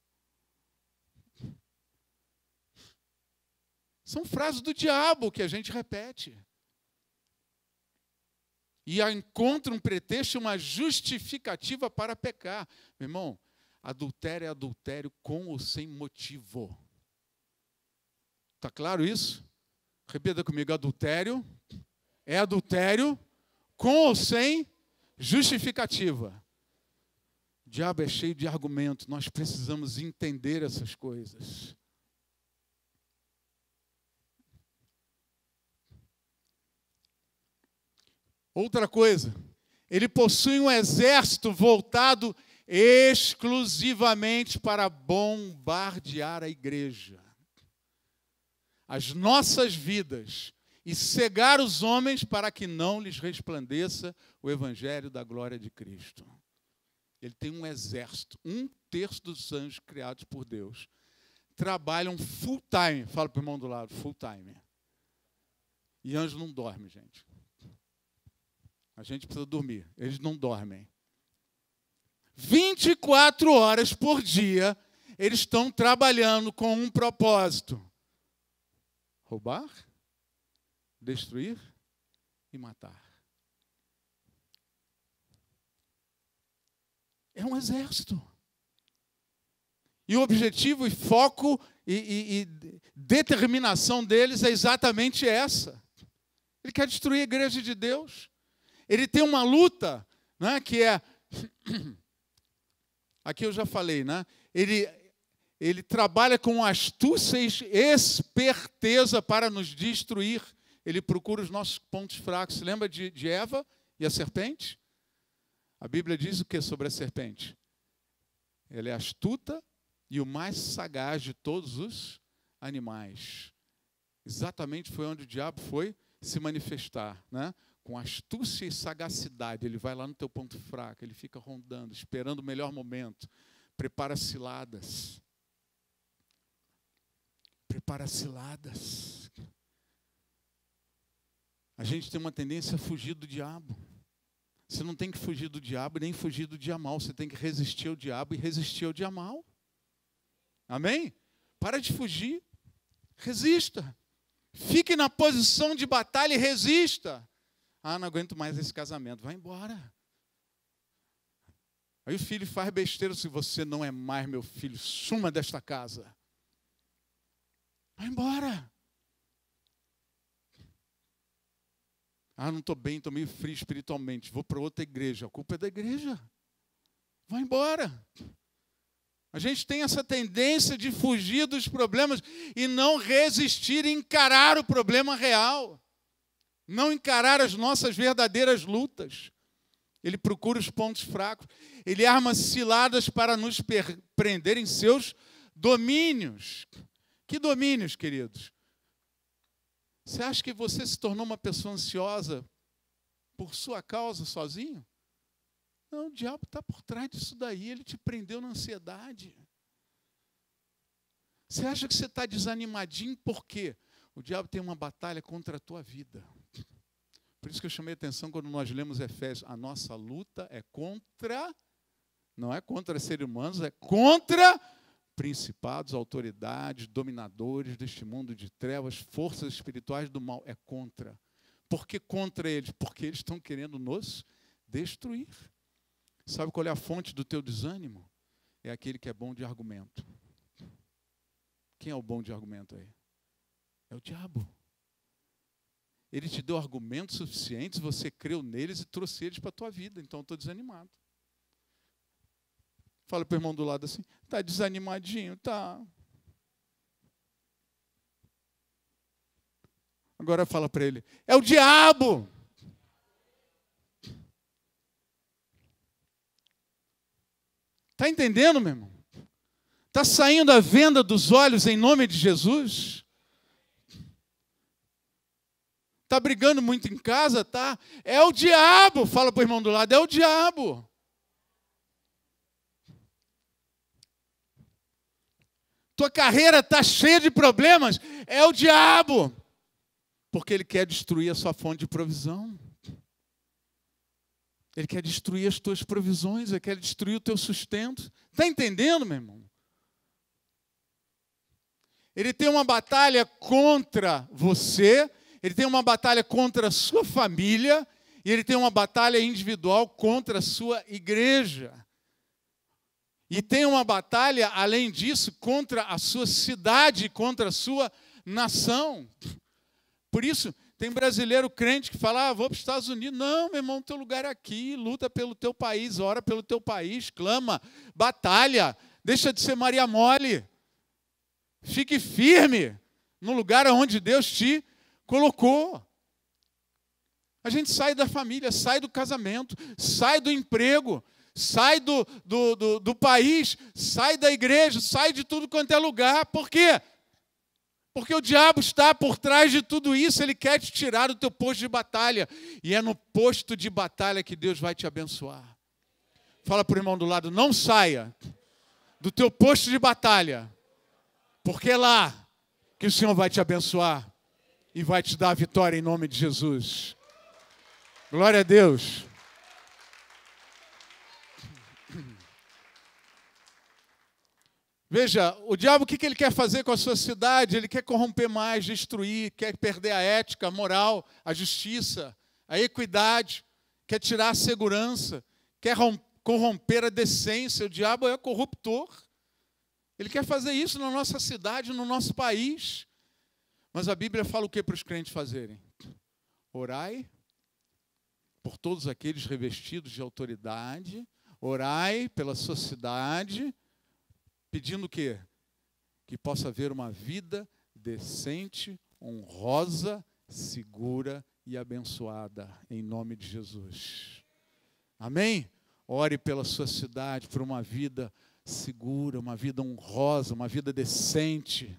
São frases do diabo que a gente repete. E encontra um pretexto, uma justificativa para pecar. Meu irmão, adultério é adultério com ou sem motivo. Está claro isso? Repita comigo, adultério é adultério com ou sem justificativa. O diabo é cheio de argumentos, nós precisamos entender essas coisas. Outra coisa, ele possui um exército voltado exclusivamente para bombardear a igreja, as nossas vidas, e cegar os homens para que não lhes resplandeça o evangelho da glória de Cristo. Ele tem um exército, 1/3 dos anjos criados por Deus trabalham full time. Fala para o irmão do lado, full time. E anjo não dorme, gente. A gente precisa dormir, eles não dormem. 24 horas por dia, eles estão trabalhando com um propósito: roubar, destruir e matar. É um exército. E o objetivo e foco e determinação deles é exatamente essa. Ele quer destruir a igreja de Deus. Ele tem uma luta, né, que é... Aqui eu já falei, né? Ele trabalha com astúcia e esperteza para nos destruir. Ele procura os nossos pontos fracos. Se lembra de Eva e a serpente? A Bíblia diz o que sobre a serpente? Ela é astuta e o mais sagaz de todos os animais. Exatamente foi onde o diabo foi se manifestar, né? Com astúcia e sagacidade, ele vai lá no teu ponto fraco, ele fica rondando, esperando o melhor momento, prepara ciladas. Prepara ciladas. A gente tem uma tendência a fugir do diabo. Você não tem que fugir do diabo nem fugir do dia mal, você tem que resistir ao diabo e resistir ao dia mal. Amém? Para de fugir, resista. Fique na posição de batalha e resista. Ah, não aguento mais esse casamento. Vai embora. Aí o filho faz besteira. Se você não é mais meu filho, suma desta casa. Vai embora. Ah, não estou bem, estou meio frio espiritualmente. Vou para outra igreja. A culpa é da igreja. Vai embora. A gente tem essa tendência de fugir dos problemas e não resistir e encarar o problema real. Não encarar as nossas verdadeiras lutas. Ele procura os pontos fracos. Ele arma ciladas para nos prender em seus domínios. Que domínios, queridos? Você acha que você se tornou uma pessoa ansiosa por sua causa sozinho? Não, o diabo está por trás disso daí. Ele te prendeu na ansiedade. Você acha que você está desanimadinho por quê? O diabo tem uma batalha contra a tua vida. Por isso que eu chamei a atenção quando nós lemos Efésios. A nossa luta é contra, não é contra seres humanos, é contra principados, autoridades, dominadores deste mundo de trevas, forças espirituais do mal. É contra. Por que contra eles? Porque eles estão querendo nos destruir. Sabe qual é a fonte do teu desânimo? É aquele que é bom de argumento. Quem é o bom de argumento aí? É o diabo. Ele te deu argumentos suficientes, você creu neles e trouxe eles para a tua vida. Então eu estou desanimado. Fala para o irmão do lado assim, está desanimadinho? Tá. Agora fala para ele, é o diabo! Está entendendo, meu irmão? Está saindo a venda dos olhos em nome de Jesus? Está brigando muito em casa? Tá? É o diabo! Fala para o irmão do lado, é o diabo! Tua carreira está cheia de problemas, é o diabo. Porque ele quer destruir a sua fonte de provisão. Ele quer destruir as tuas provisões, ele quer destruir o teu sustento. Está entendendo, meu irmão? Ele tem uma batalha contra você, ele tem uma batalha contra a sua família, e ele tem uma batalha individual contra a sua igreja. E tem uma batalha, além disso, contra a sua cidade, contra a sua nação. Por isso, tem brasileiro crente que fala, vou para os Estados Unidos. Não, meu irmão, teu lugar é aqui, luta pelo teu país, ora pelo teu país, clama, batalha, deixa de ser Maria Mole. Fique firme no lugar onde Deus te colocou. A gente sai da família, sai do casamento, sai do emprego, sai do país, sai da igreja, sai de tudo quanto é lugar. Por quê? Porque o diabo está por trás de tudo isso, ele quer te tirar do teu posto de batalha. E é no posto de batalha que Deus vai te abençoar. Fala para o irmão do lado, não saia do teu posto de batalha, porque é lá que o Senhor vai te abençoar e vai te dar a vitória em nome de Jesus. Glória a Deus. Veja, o diabo, o que ele quer fazer com a sua cidade? Ele quer corromper mais, destruir, quer perder a ética, a moral, a justiça, a equidade, quer tirar a segurança, quer corromper a decência. O diabo é corruptor. Ele quer fazer isso na nossa cidade, no nosso país. Mas a Bíblia fala o que para os crentes fazerem? Orai por todos aqueles revestidos de autoridade, orai pela sua cidade, pedindo o quê? Que possa haver uma vida decente, honrosa, segura e abençoada, em nome de Jesus. Amém? Ore pela sua cidade, por uma vida segura, uma vida honrosa, uma vida decente,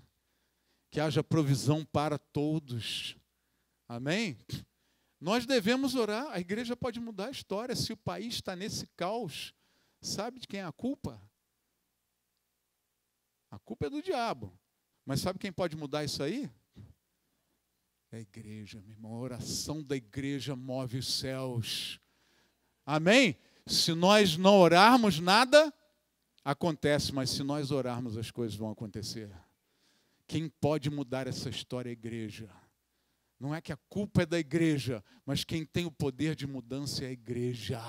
que haja provisão para todos. Amém? Nós devemos orar, a igreja pode mudar a história. Se o país está nesse caos, sabe de quem é a culpa? A culpa é do diabo. Mas sabe quem pode mudar isso aí? É a igreja, meu irmão. A oração da igreja move os céus. Amém? Se nós não orarmos, nada acontece, mas se nós orarmos, as coisas vão acontecer. Quem pode mudar essa história é a igreja. Não é que a culpa é da igreja, mas quem tem o poder de mudança é a igreja.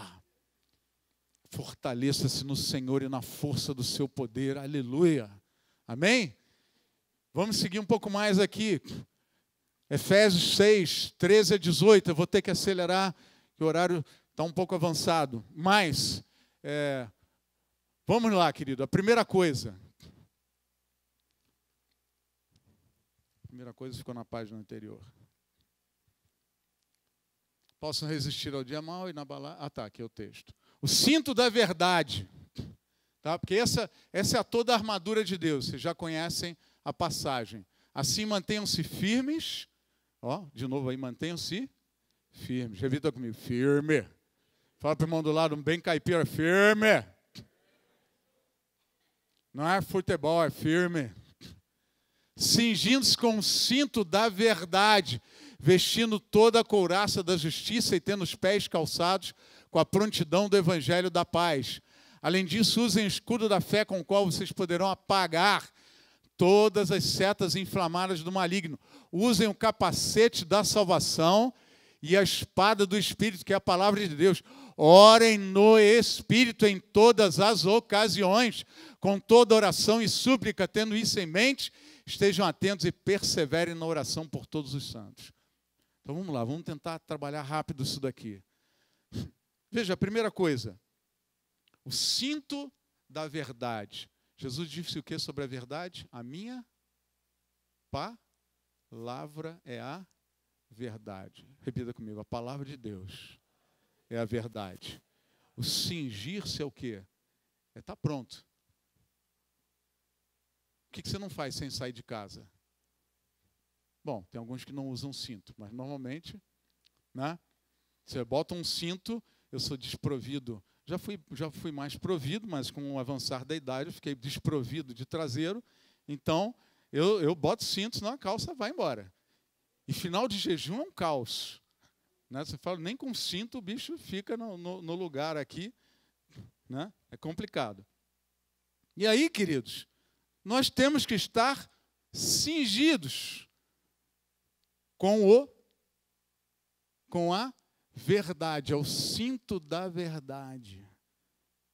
Fortaleça-se no Senhor e na força do seu poder. Aleluia. Amém? Vamos seguir um pouco mais aqui. Efésios 6, 13 a 18. Eu vou ter que acelerar, que o horário está um pouco avançado. Mas, vamos lá, querido. A primeira coisa ficou na página anterior. Posso resistir ao dia mau e na balada. Ah, tá, aqui é o texto. O cinto da verdade. Tá? Porque essa é a toda a armadura de Deus. Vocês já conhecem a passagem. Assim mantenham-se firmes. Ó, de novo aí, mantenham-se firmes. Repita comigo, firme. Fala para o irmão do lado, bem caipira, firme. Não é futebol, é firme. Cingindo-se com o cinto da verdade, vestindo toda a couraça da justiça e tendo os pés calçados com a prontidão do evangelho da paz. Além disso, usem o escudo da fé com o qual vocês poderão apagar todas as setas inflamadas do maligno. Usem o capacete da salvação e a espada do Espírito, que é a palavra de Deus. Orem no Espírito em todas as ocasiões, com toda oração e súplica, tendo isso em mente, estejam atentos e perseverem na oração por todos os santos. Então vamos lá, vamos tentar trabalhar rápido isso daqui. Veja, a primeira coisa, o cinto da verdade. Jesus disse o que sobre a verdade? A minha palavra é a verdade. Repita comigo, a palavra de Deus é a verdade. O cingir-se é o quê? É estar pronto. O que você não faz sem sair de casa? Bom, tem alguns que não usam cinto, mas normalmente, né? Você bota um cinto, eu sou desprovido. Já fui mais provido, mas com o avançar da idade eu fiquei desprovido de traseiro. Então, eu boto cinto, senão a calça vai embora. E final de jejum é um caos. Né? Você fala, nem com cinto o bicho fica no lugar aqui. Né? É complicado. E aí, queridos, nós temos que estar cingidos com a verdade, é o cinto da verdade.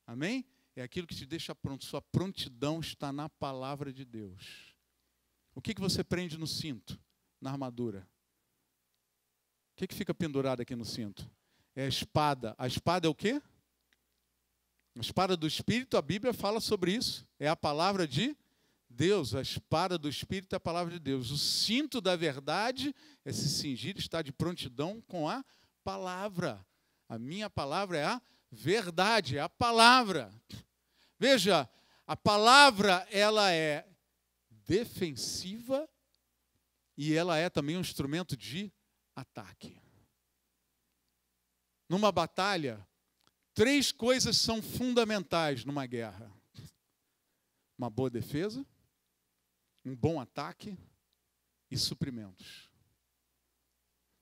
Amém? É aquilo que te deixa pronto. Sua prontidão está na palavra de Deus. O que você prende no cinto, na armadura? O que fica pendurado aqui no cinto? É a espada. A espada é o quê? A espada do Espírito, a Bíblia fala sobre isso. É a palavra de Deus. A espada do Espírito é a palavra de Deus. O cinto da verdade é se cingir, está de prontidão com a palavra. A minha palavra é a verdade, é a palavra. Veja, a palavra ela é defensiva e ela é também um instrumento de ataque. Numa batalha, 3 coisas são fundamentais numa guerra: uma boa defesa, um bom ataque e suprimentos.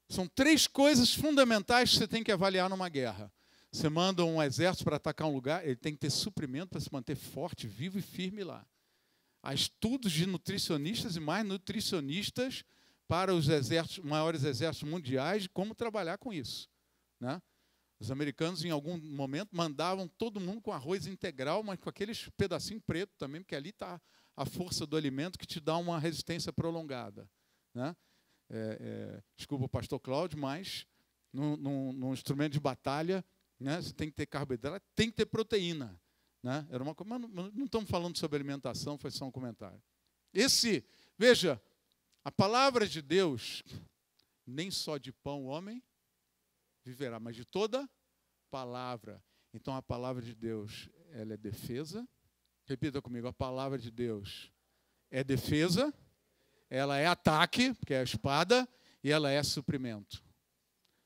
São 3 coisas fundamentais que você tem que avaliar numa guerra. Você manda um exército para atacar um lugar, ele tem que ter suprimento para se manter forte, vivo e firme lá. Há estudos de nutricionistas e mais nutricionistas para os maiores exércitos mundiais de como trabalhar com isso. Né? Os americanos, em algum momento, mandavam todo mundo com arroz integral, mas com aqueles pedacinhos pretos também, porque ali está a força do alimento que te dá uma resistência prolongada. Né? Desculpa o pastor Cláudio, mas num instrumento de batalha, né, você tem que ter carboidrato, tem que ter proteína. Né? Era uma coisa, mas não estamos falando sobre alimentação, foi só um comentário. Veja, a palavra de Deus, nem só de pão o homem viverá, mas de toda palavra. Então a palavra de Deus, ela é defesa. Repita comigo, a palavra de Deus é defesa, ela é ataque, que é a espada, e ela é suprimento.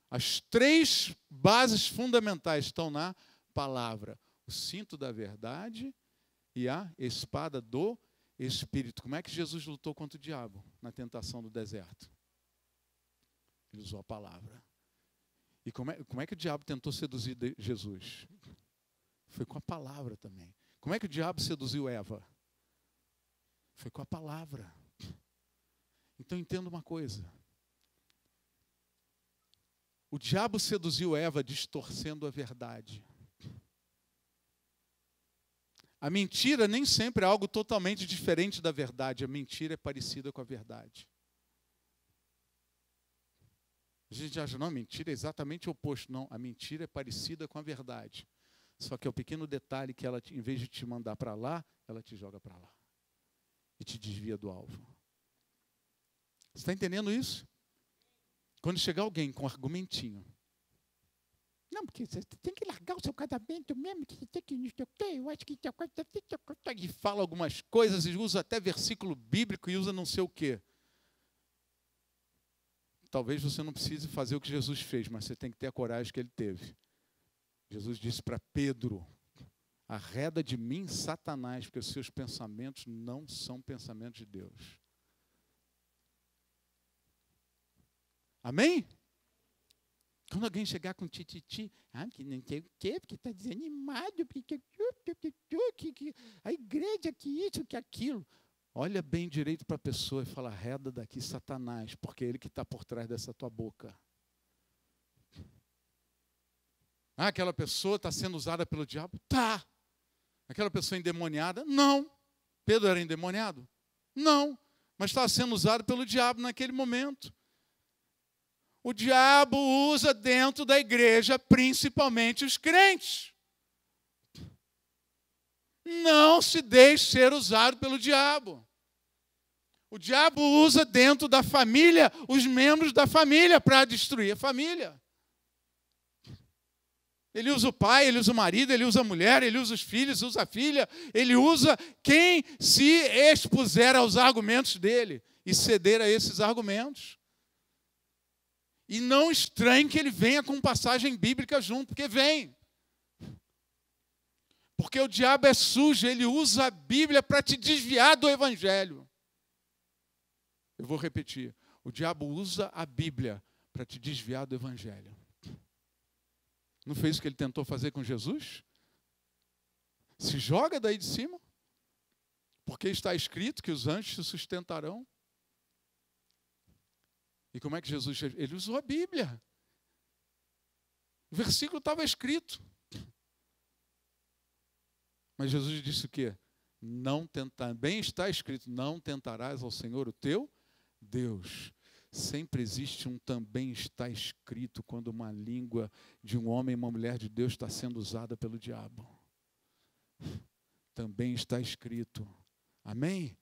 As 3 bases fundamentais estão na palavra: o cinto da verdade e a espada do Espírito. Como é que Jesus lutou contra o diabo na tentação do deserto? Ele usou a palavra. E como é que o diabo tentou seduzir Jesus? Foi com a palavra também. Como é que o diabo seduziu Eva? Foi com a palavra. Então entenda uma coisa. O diabo seduziu Eva distorcendo a verdade. A mentira nem sempre é algo totalmente diferente da verdade. A mentira é parecida com a verdade. A gente acha, não, a mentira é exatamente o oposto. Não, a mentira é parecida com a verdade. Só que é o pequeno detalhe que ela, em vez de te mandar para lá, ela te joga para lá. E te desvia do alvo. Você está entendendo isso? Quando chegar alguém com um argumentinho, não, porque você tem que largar o seu casamento mesmo, que você tem que não sei o quê, eu acho que e fala algumas coisas e usa até versículo bíblico e usa não sei o quê. Talvez você não precise fazer o que Jesus fez, mas você tem que ter a coragem que ele teve. Jesus disse para Pedro, arreda de mim, Satanás, porque os seus pensamentos não são pensamentos de Deus. Amém? Quando alguém chegar com tititi, que não sei o quê, porque está desanimado, porque a igreja que isso, que aquilo. Olha bem direito para a pessoa e fala, arreda daqui, Satanás, porque é ele que está por trás dessa tua boca. Aquela pessoa está sendo usada pelo diabo? Tá. Aquela pessoa endemoniada? Não. Pedro era endemoniado? Não. Mas estava sendo usado pelo diabo naquele momento. O diabo usa dentro da igreja, principalmente os crentes. Não se deixe ser usado pelo diabo. O diabo usa dentro da família os membros da família para destruir a família. Ele usa o pai, ele usa o marido, ele usa a mulher, ele usa os filhos, usa a filha. Ele usa quem se expuser aos argumentos dele e ceder a esses argumentos. E não estranhe que ele venha com passagem bíblica junto, porque vem. Porque o diabo é sujo, ele usa a Bíblia para te desviar do Evangelho. Eu vou repetir. O diabo usa a Bíblia para te desviar do Evangelho. Não fez o que ele tentou fazer com Jesus? Se joga daí de cima, porque está escrito que os anjos se sustentarão. E como é que Jesus fez? Ele usou a Bíblia. O versículo estava escrito. Mas Jesus disse o quê? Também está escrito, não tentarás ao Senhor o teu Deus. Sempre existe um também está escrito quando uma língua de um homem e uma mulher de Deus está sendo usada pelo diabo. Também está escrito. Amém?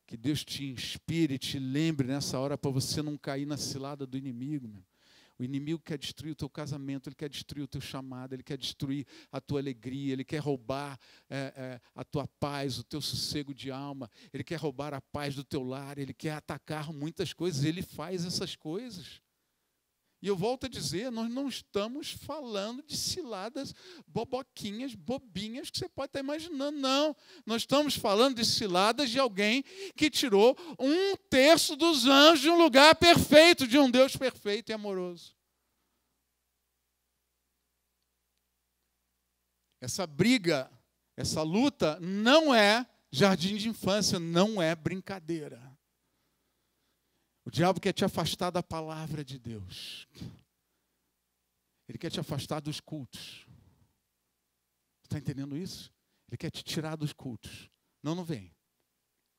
Que Deus te inspire, te lembre nessa hora para você não cair na cilada do inimigo. Meu. O inimigo quer destruir o teu casamento, ele quer destruir o teu chamado, ele quer destruir a tua alegria, ele quer roubar a tua paz, o teu sossego de alma, ele quer roubar a paz do teu lar, ele quer atacar muitas coisas, ele faz essas coisas. E eu volto a dizer, nós não estamos falando de ciladas boboquinhas, bobinhas que você pode estar imaginando, não. Nós estamos falando de ciladas de alguém que tirou 1/3 dos anjos de um lugar perfeito, de um Deus perfeito e amoroso. Essa briga, essa luta não é jardim de infância, não é brincadeira. O diabo quer te afastar da palavra de Deus. Ele quer te afastar dos cultos. Está entendendo isso? Ele quer te tirar dos cultos. Não vem.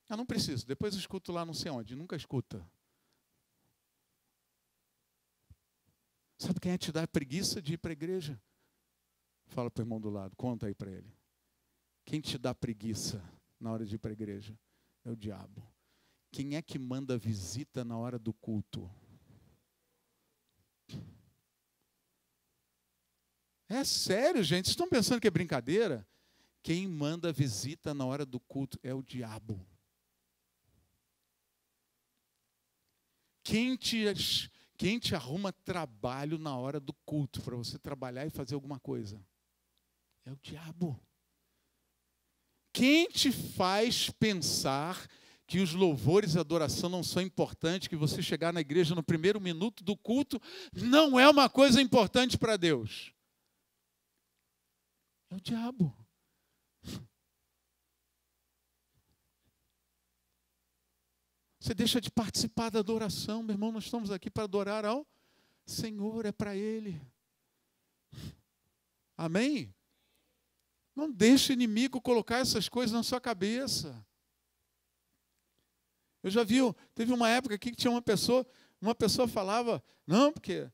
Não preciso. Depois eu escuto lá não sei onde. Nunca escuta. Sabe quem é que te dá preguiça de ir para a igreja? Fala para o irmão do lado. Conta aí para ele. Quem te dá preguiça na hora de ir para a igreja? É o diabo. Quem é que manda visita na hora do culto? É sério, gente. Vocês estão pensando que é brincadeira? Quem manda visita na hora do culto é o diabo. Quem te arruma trabalho na hora do culto para você trabalhar e fazer alguma coisa? É o diabo. Quem te faz pensar que os louvores e a adoração não são importantes, que você chegar na igreja no primeiro minuto do culto não é uma coisa importante para Deus? É o diabo. Você deixa de participar da adoração, meu irmão, nós estamos aqui para adorar ao Senhor, é para Ele. Amém? Não deixe o inimigo colocar essas coisas na sua cabeça. Eu já vi, teve uma época aqui que tinha uma pessoa falava, não, porque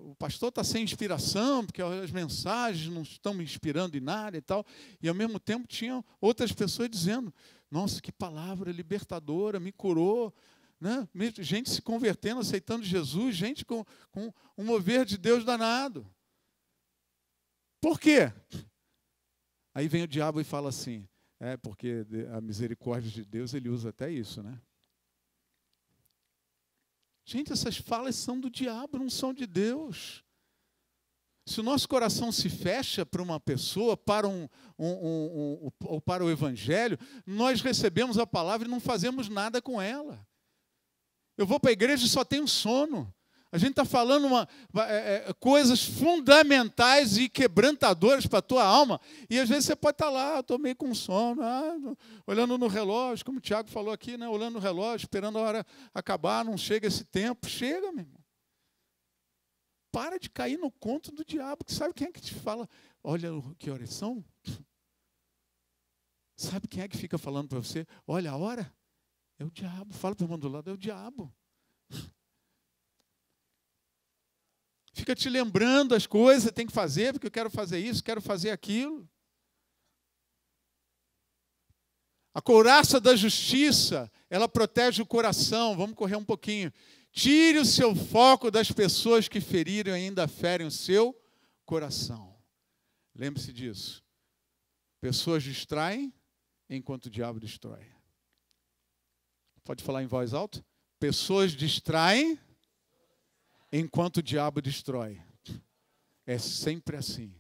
o pastor está sem inspiração, porque as mensagens não estão me inspirando em nada e tal. E ao mesmo tempo tinham outras pessoas dizendo, nossa, que palavra libertadora, me curou. Né? Gente se convertendo, aceitando Jesus, gente com um mover de Deus danado. Por quê? Aí vem o diabo e fala assim, porque a misericórdia de Deus, ele usa até isso, né? Gente, essas falas são do diabo, não são de Deus. Se o nosso coração se fecha para uma pessoa, para ou para o Evangelho, nós recebemos a palavra e não fazemos nada com ela. Eu vou para a igreja e só tenho sono. A gente está falando coisas fundamentais e quebrantadoras para a tua alma. E às vezes você pode estar lá, estou meio com sono, olhando no relógio, como o Tiago falou aqui, né? Olhando no relógio, esperando a hora acabar, não chega esse tempo. Chega, meu irmão. Para de cair no conto do diabo, que sabe quem é que te fala? Olha que horas são? Sabe quem é que fica falando para você? Olha a hora? É o diabo. Fala para o irmão do lado, é o diabo. Fica te lembrando as coisas que tem que fazer, porque eu quero fazer isso, quero fazer aquilo. A couraça da justiça, ela protege o coração. Vamos correr um pouquinho. Tire o seu foco das pessoas que feriram e ainda ferem o seu coração. Lembre-se disso. Pessoas distraem enquanto o diabo destrói. Pode falar em voz alta? Pessoas distraem enquanto o diabo destrói. É sempre assim.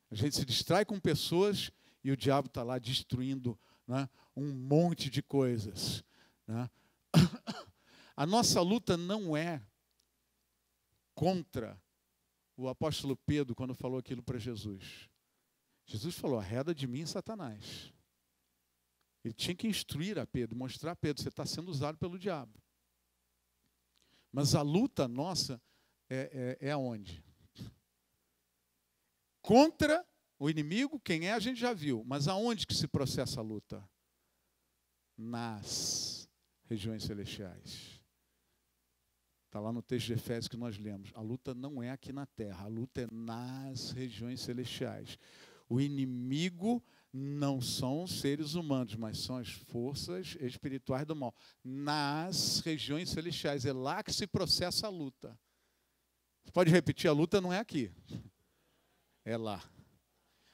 A gente se distrai com pessoas e o diabo está lá destruindo, né, um monte de coisas. Né? A nossa luta não é contra o apóstolo Pedro quando falou aquilo para Jesus. Jesus falou, arreda de mim, Satanás. Ele tinha que instruir a Pedro, mostrar a Pedro, você está sendo usado pelo diabo. Mas a luta nossa é aonde? Contra o inimigo, quem é, a gente já viu. Mas aonde que se processa a luta? Nas regiões celestiais. Está lá no texto de Efésios que nós lemos. A luta não é aqui na terra, a luta é nas regiões celestiais. O inimigo não são os seres humanos, mas são as forças espirituais do mal. Nas regiões celestiais, é lá que se processa a luta. Você pode repetir, a luta não é aqui. É lá.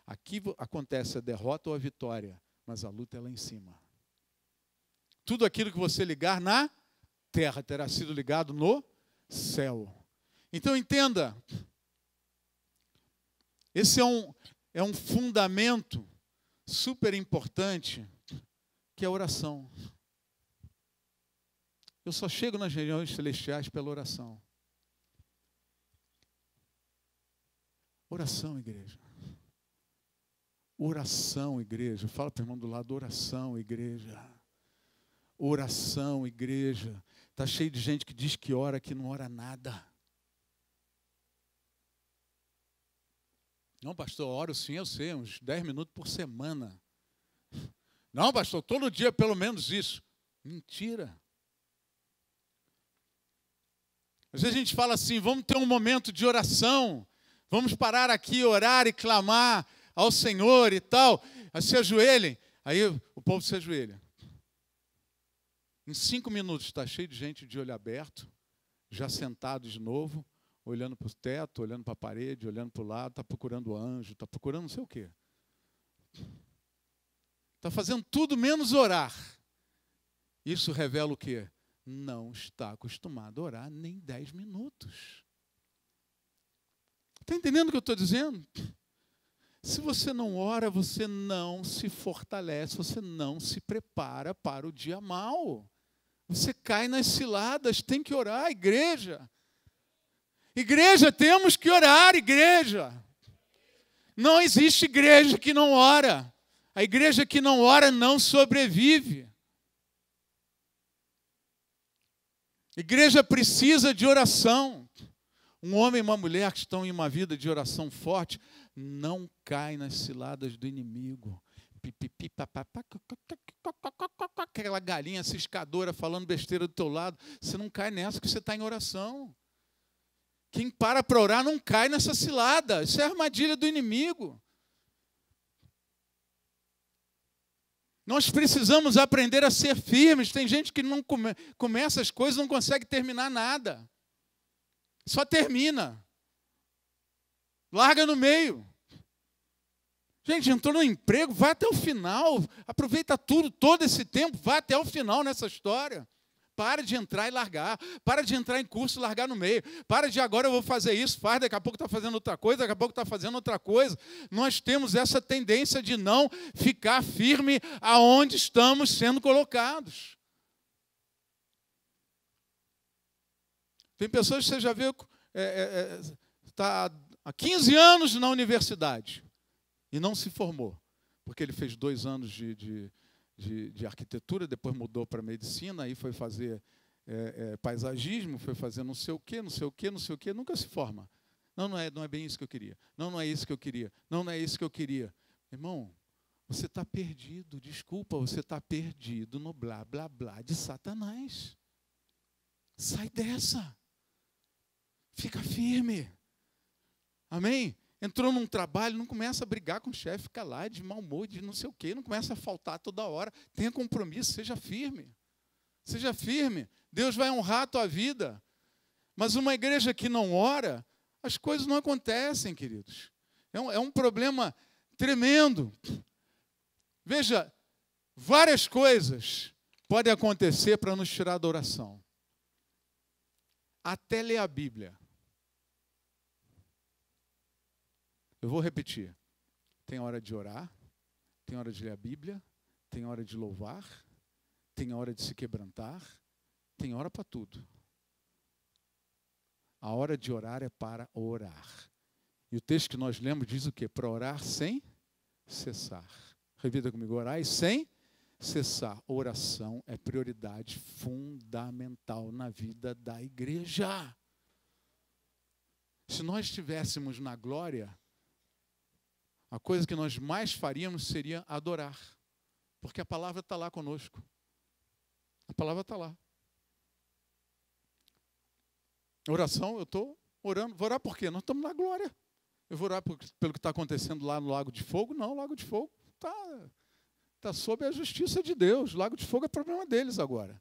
Aqui acontece a derrota ou a vitória, mas a luta é lá em cima. Tudo aquilo que você ligar na terra terá sido ligado no céu. Então entenda, esse é um fundamento super importante, que é a oração. Eu só chego nas regiões celestiais pela oração. Oração, igreja. Oração, igreja. Fala para o irmão do lado, oração, igreja. Oração, igreja. Está cheio de gente que diz que ora, que não ora nada. Não, pastor, oro sim, eu sei, uns 10 minutos por semana. Não, pastor, todo dia pelo menos isso. Mentira. Às vezes a gente fala assim, vamos ter um momento de oração, vamos parar aqui, orar e clamar ao Senhor e tal. Aí se ajoelhem, aí o povo se ajoelha. Em 5 minutos está cheio de gente de olho aberto, já sentado de novo, olhando para o teto, olhando para a parede, olhando para o lado, está procurando anjo, está procurando não sei o quê. Está fazendo tudo menos orar. Isso revela o quê? Não está acostumado a orar nem 10 minutos. Está entendendo o que eu estou dizendo? Se você não ora, você não se fortalece, você não se prepara para o dia mau. Você cai nas ciladas, tem que orar, igreja. Igreja, temos que orar, igreja. Não existe igreja que não ora. A igreja que não ora não sobrevive. Igreja precisa de oração. Um homem e uma mulher que estão em uma vida de oração forte não cai nas ciladas do inimigo. Pipipi, papapá, aquela galinha ciscadora falando besteira do teu lado. Você não cai nessa porque você está em oração. Quem para orar não cai nessa cilada. Isso é armadilha do inimigo. Nós precisamos aprender a ser firmes. Tem gente que não começa as coisas e não consegue terminar nada. Só termina. Larga no meio. Gente, entrou no emprego, vai até o final. Aproveita tudo, todo esse tempo, vai até o final nessa história. Para de entrar e largar. Para de entrar em curso e largar no meio. Para de agora eu vou fazer isso, faz, daqui a pouco está fazendo outra coisa, daqui a pouco está fazendo outra coisa. Nós temos essa tendência de não ficar firme aonde estamos sendo colocados. Tem pessoas que você já viu, está há 15 anos na universidade e não se formou, porque ele fez 2 anos de arquitetura, depois mudou para medicina, aí foi fazer paisagismo, foi fazer não sei o quê, não sei o quê, não sei o quê, nunca se forma. Não é bem isso que eu queria. Não é isso que eu queria. Não é isso que eu queria. Irmão, você está perdido, desculpa, você está perdido no blá, blá, blá de Satanás. Sai dessa. Fica firme. Amém? Entrou num trabalho, não começa a brigar com o chefe, fica lá de mau humor, de não sei o quê, não começa a faltar toda hora. Tenha compromisso, seja firme. Seja firme. Deus vai honrar a tua vida. Mas uma igreja que não ora, as coisas não acontecem, queridos. É um problema tremendo. Veja, várias coisas podem acontecer para nos tirar da oração. Até ler a Bíblia. Eu vou repetir. Tem hora de orar, tem hora de ler a Bíblia, tem hora de louvar, tem hora de se quebrantar, tem hora para tudo. A hora de orar é para orar. E o texto que nós lemos diz o quê? Para orar sem cessar. Repita comigo, orar e sem cessar. Oração é prioridade fundamental na vida da igreja. Se nós estivéssemos na glória, a coisa que nós mais faríamos seria adorar. Porque a palavra está lá conosco. A palavra está lá. Oração, eu estou orando. Vou orar por quê? Nós estamos na glória. Eu vou orar pelo que está acontecendo lá no Lago de Fogo? Não, o Lago de Fogo está sob a justiça de Deus. O Lago de Fogo é problema deles agora.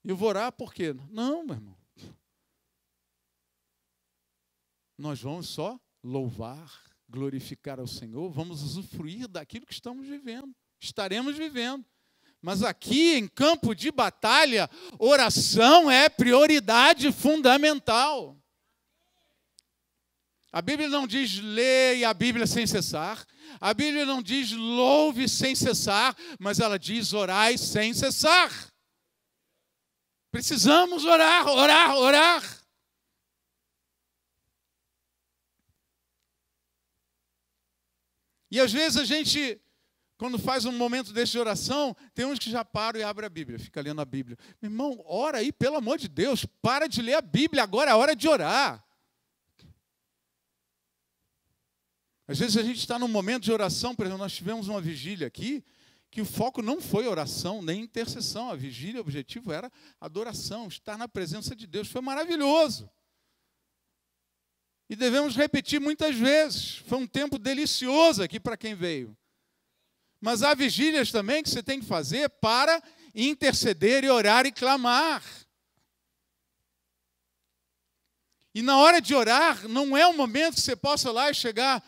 E eu vou orar por quê? Não, meu irmão. Nós vamos só louvar, glorificar ao Senhor, vamos usufruir daquilo que estamos vivendo, estaremos vivendo. Mas aqui, em campo de batalha, oração é prioridade fundamental. A Bíblia não diz leia a Bíblia sem cessar, a Bíblia não diz louve sem cessar, mas ela diz orai sem cessar. Precisamos orar, orar, orar. E às vezes a gente, quando faz um momento desse de oração, tem uns que já param e abrem a Bíblia, fica lendo a Bíblia. Meu irmão, ora aí, pelo amor de Deus, para de ler a Bíblia, agora é a hora de orar. Às vezes a gente está num momento de oração, por exemplo, nós tivemos uma vigília aqui, que o foco não foi oração, nem intercessão. A vigília, o objetivo era adoração, estar na presença de Deus. Foi maravilhoso. E devemos repetir muitas vezes. Foi um tempo delicioso aqui para quem veio. Mas há vigílias também que você tem que fazer para interceder e orar e clamar. E na hora de orar, não é um momento que você possa lá chegar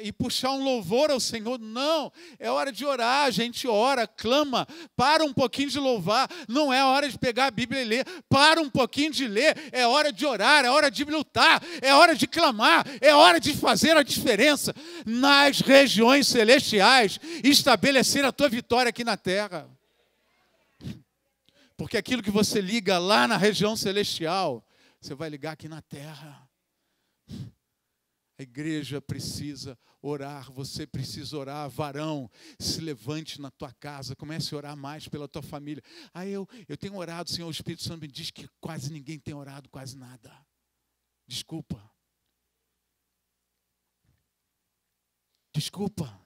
e puxar um louvor ao Senhor. Não, é hora de orar. A gente ora, clama, para um pouquinho de louvar. Não é hora de pegar a Bíblia e ler. Para um pouquinho de ler. É hora de orar, é hora de lutar, é hora de clamar, é hora de fazer a diferença nas regiões celestiais. Estabelecer a tua vitória aqui na terra. Porque aquilo que você liga lá na região celestial, você vai ligar aqui na terra. A igreja precisa orar, você precisa orar. Varão, se levante na tua casa, comece a orar mais pela tua família. Eu tenho orado, Senhor, o Espírito Santo me diz que quase ninguém tem orado, quase nada. Desculpa. Desculpa.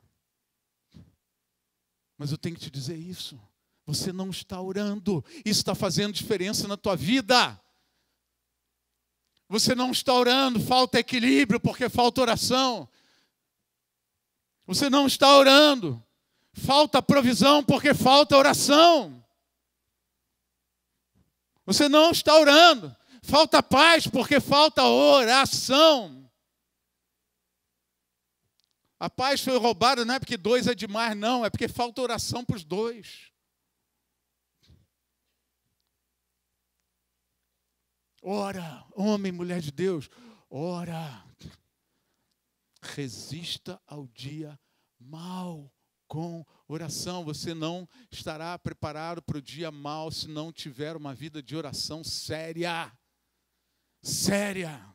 Mas eu tenho que te dizer isso. Você não está orando. Isso está fazendo diferença na tua vida. Você não está orando, falta equilíbrio porque falta oração. Você não está orando, falta provisão porque falta oração. Você não está orando, falta paz porque falta oração. A paz foi roubada não é porque 2 é demais, não, é porque falta oração para os 2. Ora, homem, mulher de Deus, ora. Resista ao dia mau com oração. Você não estará preparado para o dia mau se não tiver uma vida de oração séria. Séria.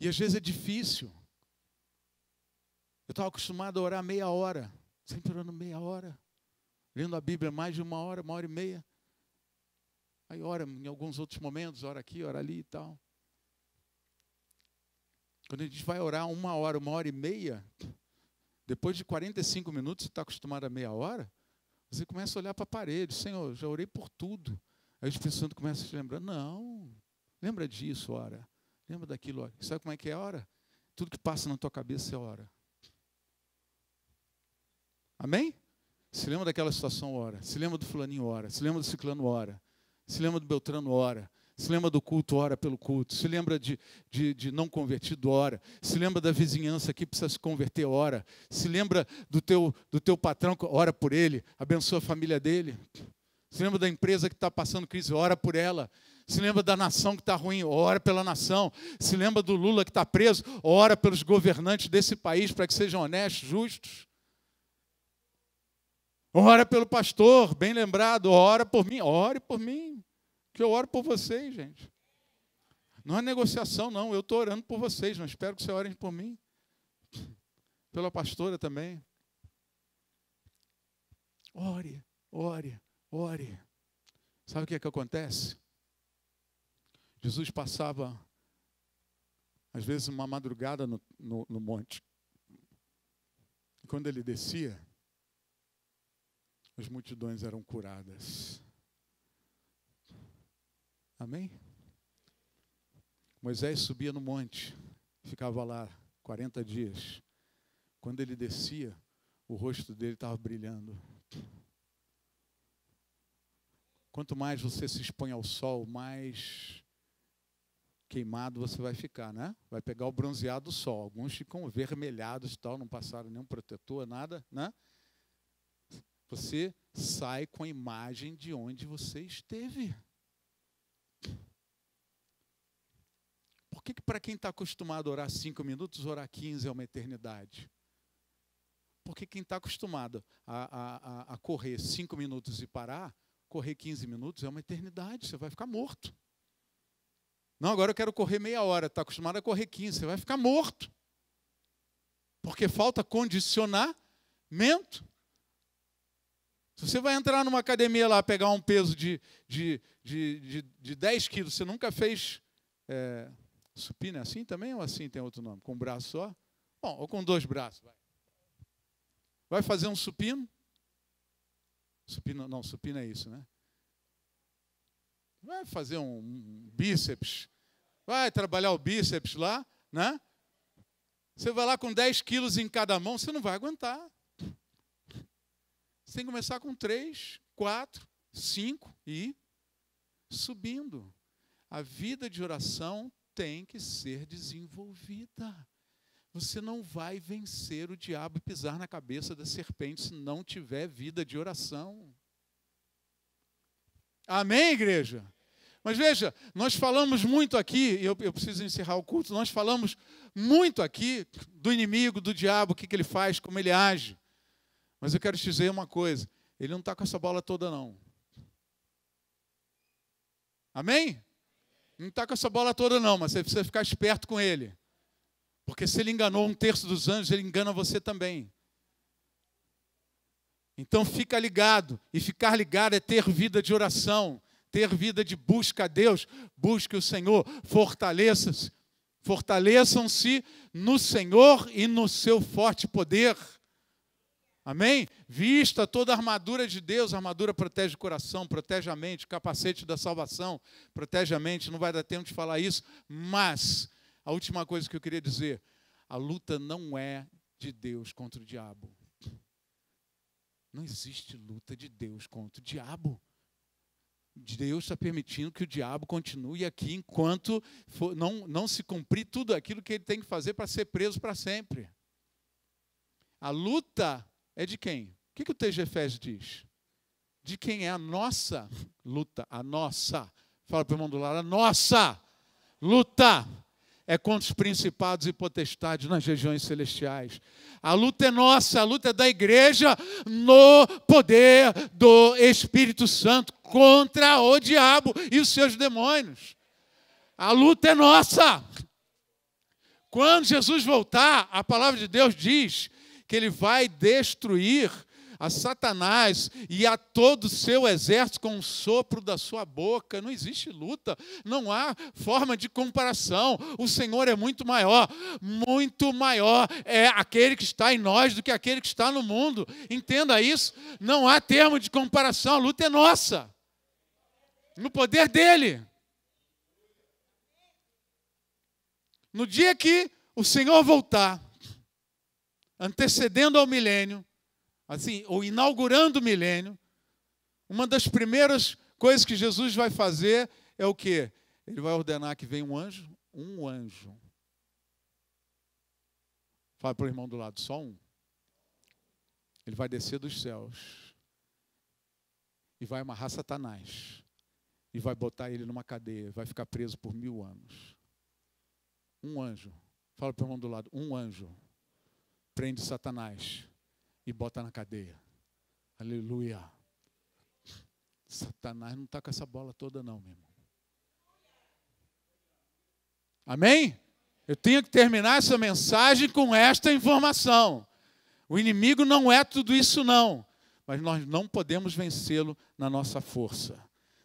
E às vezes é difícil. Eu estava acostumado a orar meia hora. Sempre orando meia hora. Lendo a Bíblia mais de 1 hora, 1h30. Aí ora em alguns outros momentos, ora aqui, ora ali e tal. Quando a gente vai orar 1 hora, 1h30, depois de 45 minutos, você está acostumado a meia hora, você começa a olhar para a parede. Senhor, já orei por tudo. Aí os pessoas começam a se lembrar. Não, lembra disso, ora. Lembra daquilo, ora. Sabe como é que é ora? Tudo que passa na tua cabeça é ora. Amém? Se lembra daquela situação, ora. Se lembra do fulaninho, ora. Se lembra do ciclano, ora. Se lembra do beltrano, ora. Se lembra do culto, ora pelo culto. Se lembra de não convertido, ora. Se lembra da vizinhança que precisa se converter, ora. Se lembra do teu patrão, ora por ele. Abençoa a família dele. Se lembra da empresa que está passando crise, ora por ela. Se lembra da nação que está ruim, ora pela nação. Se lembra do Lula que está preso, ora pelos governantes desse país para que sejam honestos, justos. Ora pelo pastor, bem lembrado, ora por mim, ore por mim, que eu oro por vocês, gente. Não é negociação, não, eu estou orando por vocês, mas espero que vocês orem por mim. Pela pastora também. Ore, ore, ore. Sabe o que é que acontece? Jesus passava, às vezes, uma madrugada no monte. E quando ele descia, as multidões eram curadas. Amém? Moisés subia no monte, ficava lá 40 dias. Quando ele descia, o rosto dele estava brilhando. Quanto mais você se expõe ao sol, mais queimado você vai ficar, né? Vai pegar o bronzeado do sol. Alguns ficam vermelhados e tal, não passaram nenhum protetor, nada, né? Você sai com a imagem de onde você esteve. Por que para quem está acostumado a orar 5 minutos, orar 15 é uma eternidade? Porque quem está acostumado a correr 5 minutos e parar, correr 15 minutos é uma eternidade, você vai ficar morto. Não, agora eu quero correr meia hora, está acostumado a correr 15, você vai ficar morto. Porque falta condicionamento. Se você vai entrar numa academia lá, pegar um peso de 10 quilos, você nunca fez supino, é assim também ou assim tem outro nome? Com um braço só? Bom, ou com 2 braços. Vai fazer um supino? Supino é isso, né? Vai fazer um bíceps. Vai trabalhar o bíceps lá, né? Você vai lá com 10 quilos em cada mão, você não vai aguentar. Você tem que começar com 3, 4, 5 e subindo. A vida de oração tem que ser desenvolvida. Você não vai vencer o diabo e pisar na cabeça da serpente se não tiver vida de oração. Amém, igreja? Mas veja, nós falamos muito aqui, e eu preciso encerrar o culto, nós falamos muito aqui do inimigo, do diabo, o que ele faz, como ele age. Mas eu quero te dizer uma coisa, ele não está com essa bola toda, não. Amém? Não está com essa bola toda, não, mas você precisa ficar esperto com ele. Porque se ele enganou 1/3 dos anjos, ele engana você também. Então fica ligado. E ficar ligado é ter vida de oração. ter vida de busca a Deus, busque o Senhor, fortaleça-se. Fortaleçam-se no Senhor e no seu forte poder. Amém? Vista toda a armadura de Deus. A armadura protege o coração, protege a mente, o capacete da salvação, protege a mente. Não vai dar tempo de falar isso, mas a última coisa que eu queria dizer, a luta não é de Deus contra o diabo. Não existe luta de Deus contra o diabo. Deus está permitindo que o diabo continue aqui enquanto não se cumprir tudo aquilo que ele tem que fazer para ser preso para sempre. A luta é de quem? O que o texto de Efésios diz? De quem é a nossa luta? A nossa. Fala para o irmão do lado, a nossa luta é contra os principados e potestades nas regiões celestiais. A luta é nossa, a luta é da igreja no poder do Espírito Santo contra o diabo e os seus demônios. A luta é nossa. Quando Jesus voltar, a palavra de Deus diz que ele vai destruir a Satanás e a todo o seu exército com o sopro da sua boca. Não existe luta, não há forma de comparação. O Senhor é muito maior é aquele que está em nós do que aquele que está no mundo. Entenda isso, não há termo de comparação, a luta é nossa, no poder dele. No dia que o Senhor voltar, antecedendo ao milênio, assim, ou inaugurando o milênio, uma das primeiras coisas que Jesus vai fazer é o quê? Ele vai ordenar que venha um anjo. Um anjo. Fala para o irmão do lado, só um. Ele vai descer dos céus e vai amarrar Satanás e vai botar ele numa cadeia, vai ficar preso por 1000 anos. Um anjo. Fala para o irmão do lado, um anjo prende Satanás e bota na cadeia. Aleluia. Satanás não está com essa bola toda não, meu irmão. Amém? Eu tenho que terminar essa mensagem com esta informação. O inimigo não é tudo isso não. Mas nós não podemos vencê-lo na nossa força.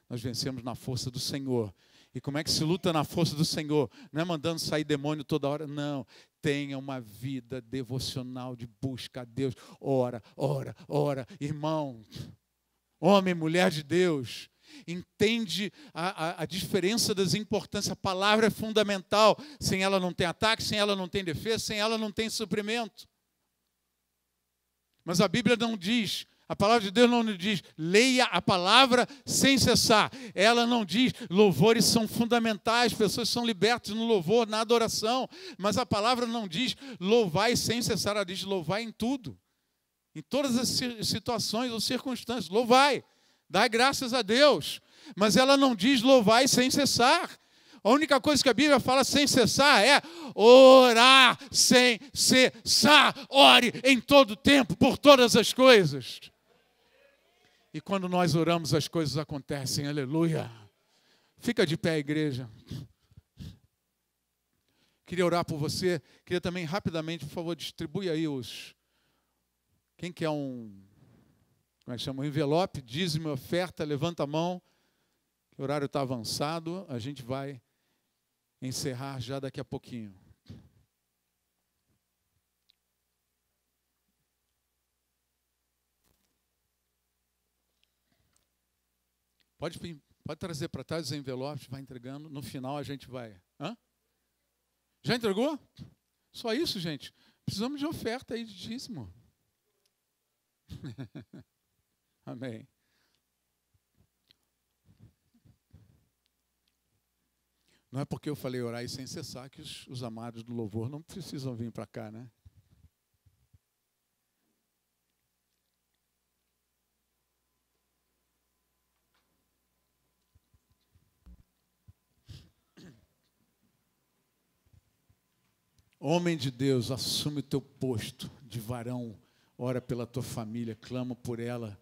Nós vencemos na força do Senhor. E como é que se luta na força do Senhor? Não é mandando sair demônio toda hora, não. Tenha uma vida devocional de busca a Deus. Ora, ora, ora. Irmão, homem, mulher de Deus, entende a diferença das importâncias. A palavra é fundamental. Sem ela não tem ataque, sem ela não tem defesa, sem ela não tem suprimento. Mas a Bíblia não diz... A palavra de Deus não diz, leia a palavra sem cessar. Ela não diz, louvores são fundamentais, pessoas são libertas no louvor, na adoração. Mas a palavra não diz, louvai sem cessar. Ela diz, louvai em tudo. Em todas as situações ou circunstâncias. Louvai, dai graças a Deus. Mas ela não diz, louvai sem cessar. A única coisa que a Bíblia fala sem cessar é orar sem cessar. Ore em todo tempo, por todas as coisas. E quando nós oramos, as coisas acontecem. Aleluia. Fica de pé, igreja. Queria orar por você. Queria também, rapidamente, por favor, distribui aí os... Quem quer como é que chama? Um envelope, dízimo, oferta, levanta a mão. O horário está avançado. A gente vai encerrar já daqui a pouquinho. Pode trazer para trás os envelopes, vai entregando. No final a gente vai... Hã? Já entregou? Só isso, gente. Precisamos de oferta aí de dízimo. Amém. Não é porque eu falei orar e sem cessar que os amados do louvor não precisam vir para cá, né? Homem de Deus, assume o teu posto de varão, ora pela tua família, clama por ela,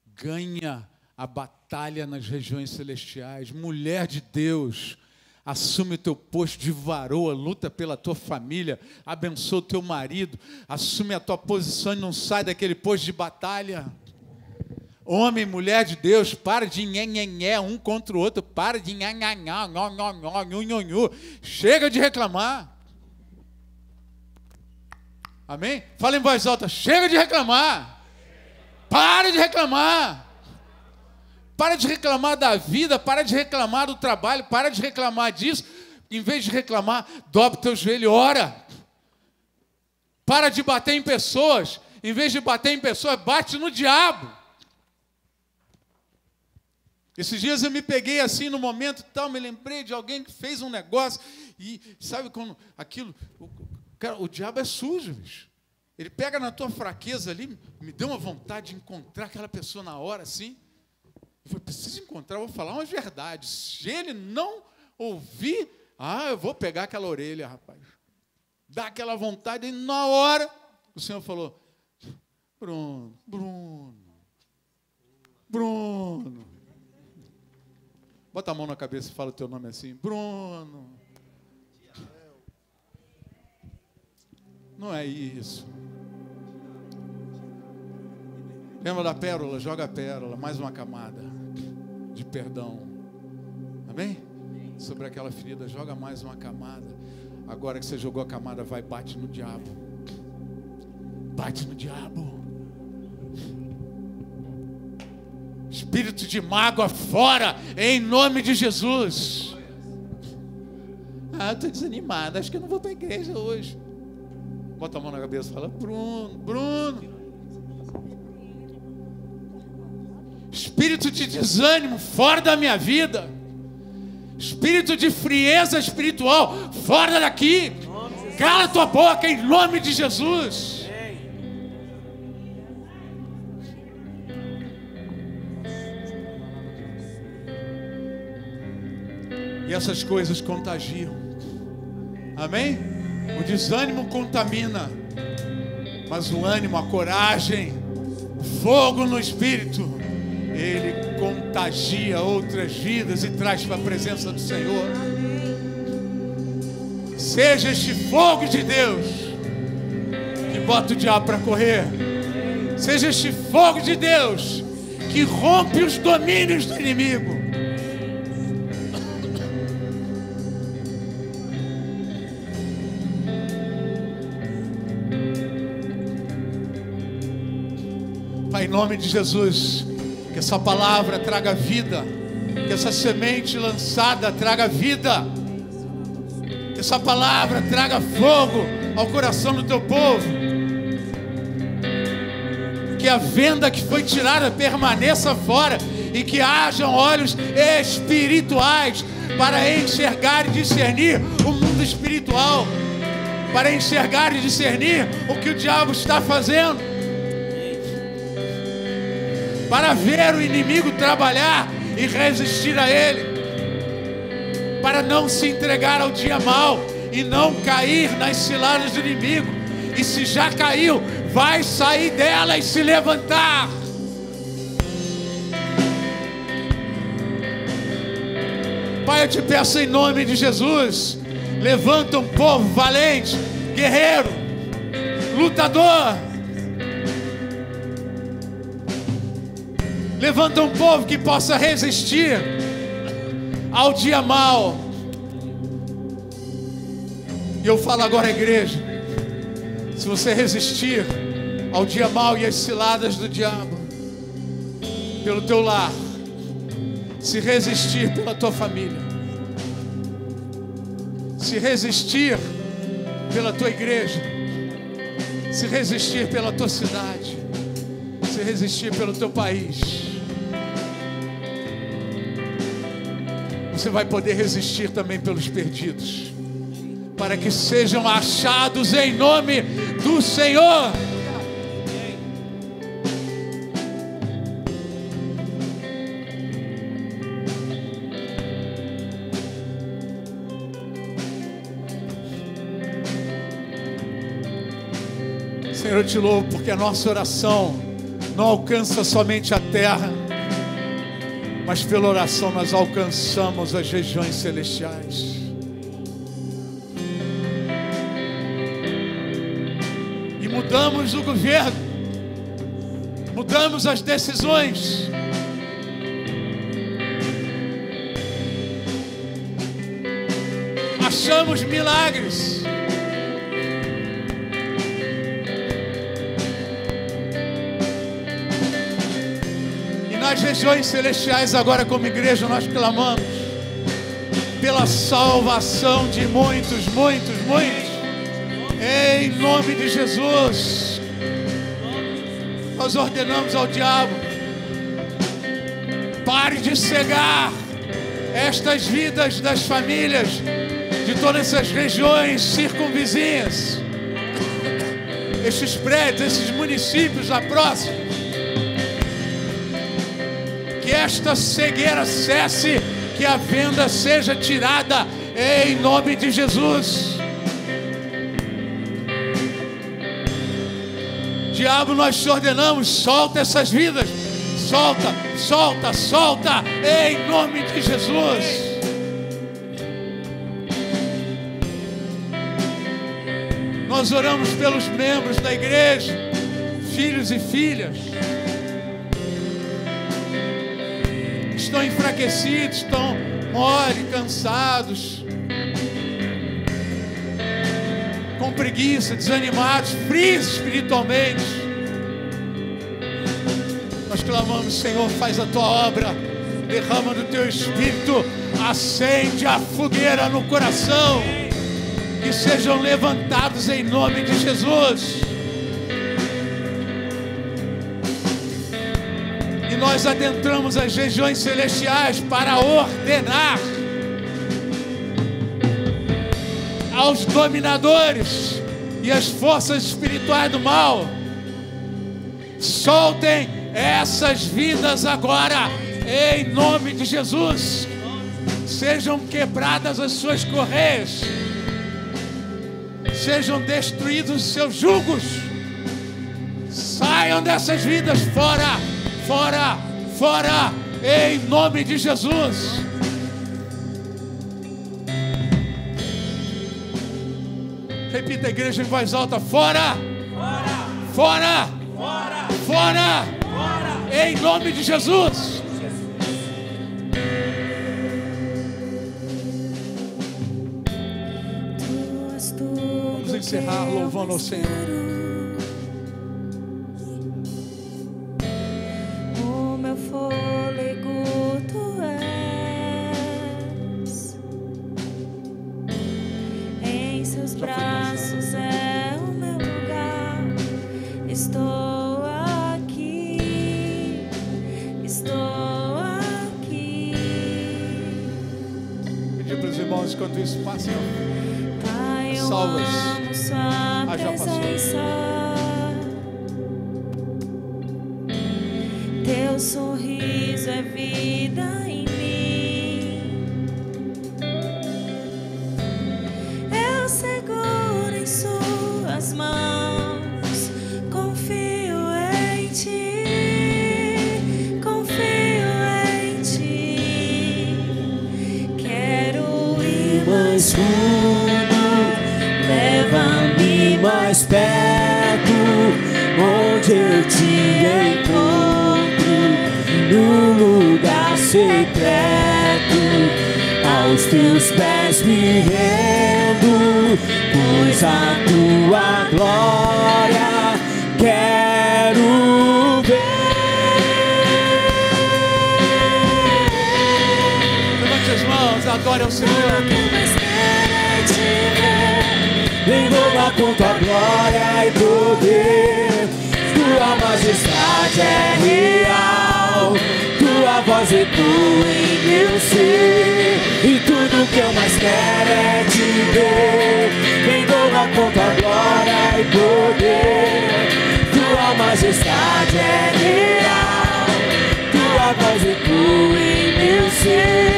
ganha a batalha nas regiões celestiais. Mulher de Deus, assume o teu posto de varoa, luta pela tua família, abençoa o teu marido, assume a tua posição e não sai daquele posto de batalha. Homem, mulher de Deus, para de nhenhenhé um contra o outro, para de nhanhanhá, nhu. Chega de reclamar. Amém? Fala em voz alta, chega de reclamar. Para de reclamar. Para de reclamar da vida, para de reclamar do trabalho, para de reclamar disso. Em vez de reclamar, dobra o teu joelho e ora. Para de bater em pessoas. Em vez de bater em pessoas, bate no diabo. Esses dias eu me peguei assim no momento e tal, me lembrei de alguém que fez um negócio. E sabe quando aquilo... Cara, o diabo é sujo, bicho. Ele pega na tua fraqueza ali, me deu uma vontade de encontrar aquela pessoa na hora, assim. Eu falei, preciso encontrar, eu vou falar uma verdade. Se ele não ouvir, eu vou pegar aquela orelha, rapaz. Dá aquela vontade, e na hora, o Senhor falou, Bruno. Bota a mão na cabeça e fala o teu nome assim, Bruno. Não é isso. Lembra da pérola? Joga a pérola, mais uma camada de perdão. Amém? Sobre aquela ferida, joga mais uma camada. Agora que você jogou a camada, vai, bate no diabo. Bate no diabo. Espírito de mágoa fora, em nome de Jesus. Eu estou desanimado, acho que eu não vou para a igreja hoje. Bota a mão na cabeça e fala, Bruno. Espírito de desânimo fora da minha vida. Espírito de frieza espiritual fora daqui. Cala tua boca em nome de Jesus. E essas coisas contagiam. Amém? O desânimo contamina, mas o ânimo, a coragem, o fogo no espírito, ele contagia outras vidas e traz para a presença do Senhor. Seja este fogo de Deus que bota o diabo para correr. Seja este fogo de Deus que rompe os domínios do inimigo. Pai, em nome de Jesus, que essa palavra traga vida, que essa semente lançada traga vida, que essa palavra traga fogo ao coração do teu povo, que a venda que foi tirada permaneça fora e que hajam olhos espirituais para enxergar e discernir o mundo espiritual, para enxergar e discernir o que o diabo está fazendo, para ver o inimigo trabalhar e resistir a ele, para não se entregar ao dia mau e não cair nas ciladas do inimigo, e se já caiu, vai sair dela e se levantar. Pai, eu te peço em nome de Jesus, levanta um povo valente, guerreiro, lutador. Levanta um povo que possa resistir ao dia mau. E eu falo agora à igreja, se você resistir ao dia mau e às ciladas do diabo, pelo teu lar, se resistir pela tua família, se resistir pela tua igreja, se resistir pela tua cidade, se resistir pelo teu país, você vai poder resistir também pelos perdidos, para que sejam achados em nome do Senhor. Senhor, eu te louvo porque a nossa oração não alcança somente a terra, mas pela oração nós alcançamos as regiões celestiais. E mudamos o governo, mudamos as decisões. Achamos milagres. E nas regiões celestiais, agora como igreja, nós clamamos pela salvação de muitos, muitos, muitos. Em nome de Jesus. Nós ordenamos ao diabo: pare de cegar estas vidas das famílias de todas essas regiões circunvizinhas, estes prédios, esses municípios lá próximos. Que esta cegueira cesse, que a venda seja tirada em nome de Jesus. Diabo, nós te ordenamos: solta essas vidas, solta, solta, solta, em nome de Jesus. Nós oramos pelos membros da igreja, filhos e filhas, estão enfraquecidos, estão mole, cansados, com preguiça, desanimados, frios espiritualmente. Nós clamamos: Senhor, faz a tua obra, derrama do teu Espírito, acende a fogueira no coração, que sejam levantados em nome de Jesus. E nós adentramos as regiões celestiais para ordenar aos dominadores e às forças espirituais do mal: soltem essas vidas agora, em nome de Jesus. Sejam quebradas as suas correias, sejam destruídos os seus jugos. Saiam dessas vidas fora, fora, fora, em nome de Jesus. Repita, a igreja, em voz alta: fora, fora, fora, fora, fora, em nome de Jesus. Vamos encerrar louvando ao Senhor. O meu fôlego tu és, em seus braços é o meu lugar. Estou aqui, estou aqui. Pedir para os irmãos, enquanto isso, passem salvas. Sua presença, teu sorriso é vida em mim. Eu seguro em suas mãos, confio em ti, confio em ti. Quero ir mais fundo, leva-me mais perto, onde eu te encontro, no lugar secreto. Aos teus pés me rendo, pois a tua glória quero ver. Levante as mãos, adore ao Senhor. Envolva com tua glória e poder. Tua majestade é real, tua voz ecoa em meu ser. E tudo que eu mais quero é te ver. Envolva com tua glória e poder. Tua majestade é real, tua voz ecoa em meu ser.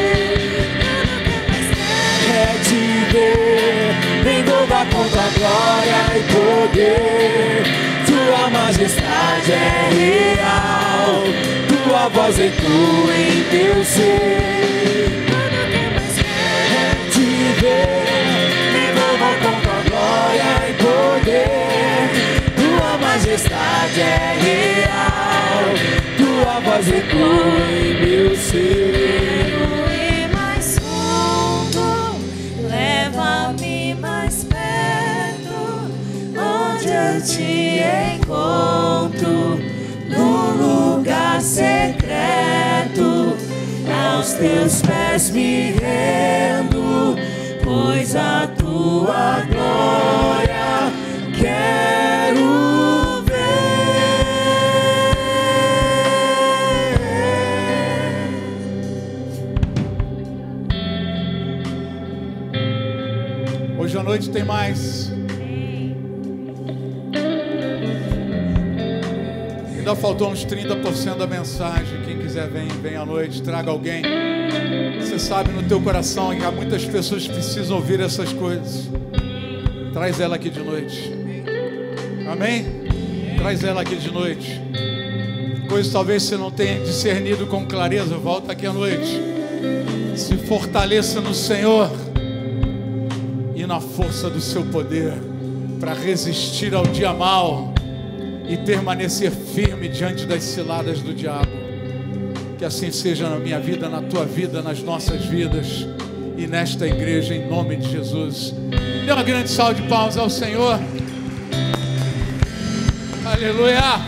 É te ver. Envolva com tua glória e poder. Tua majestade é real, tua voz ecoa em teu ser. É te ver. Envolva com tua glória e poder. Tua majestade é real, tua voz ecoa em meu ser. Ir mais fundo, leva-me mais perto, onde eu te encontro, no lugar secreto, aos teus pés me rendo, pois a tua glória quero ver. Hoje à noite tem mais. Ainda faltou uns 30% da mensagem. Quem quiser vem à noite, traga alguém. Você sabe no teu coração que há muitas pessoas que precisam ouvir essas coisas. Traz ela aqui de noite. Amém? Traz ela aqui de noite. Coisas talvez você não tenha discernido com clareza. Volta aqui à noite. Se fortaleça no Senhor e na força do seu poder, para resistir ao dia mau e permanecer firme diante das ciladas do diabo. Que assim seja na minha vida, na tua vida, nas nossas vidas e nesta igreja, em nome de Jesus. Dê uma grande salva de palmas ao Senhor. Aleluia.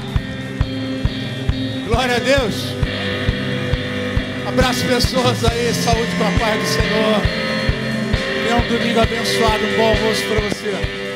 Glória a Deus. Abraço pessoas aí, saúde com a paz do Senhor. Tenha um domingo abençoado, um bom almoço para você.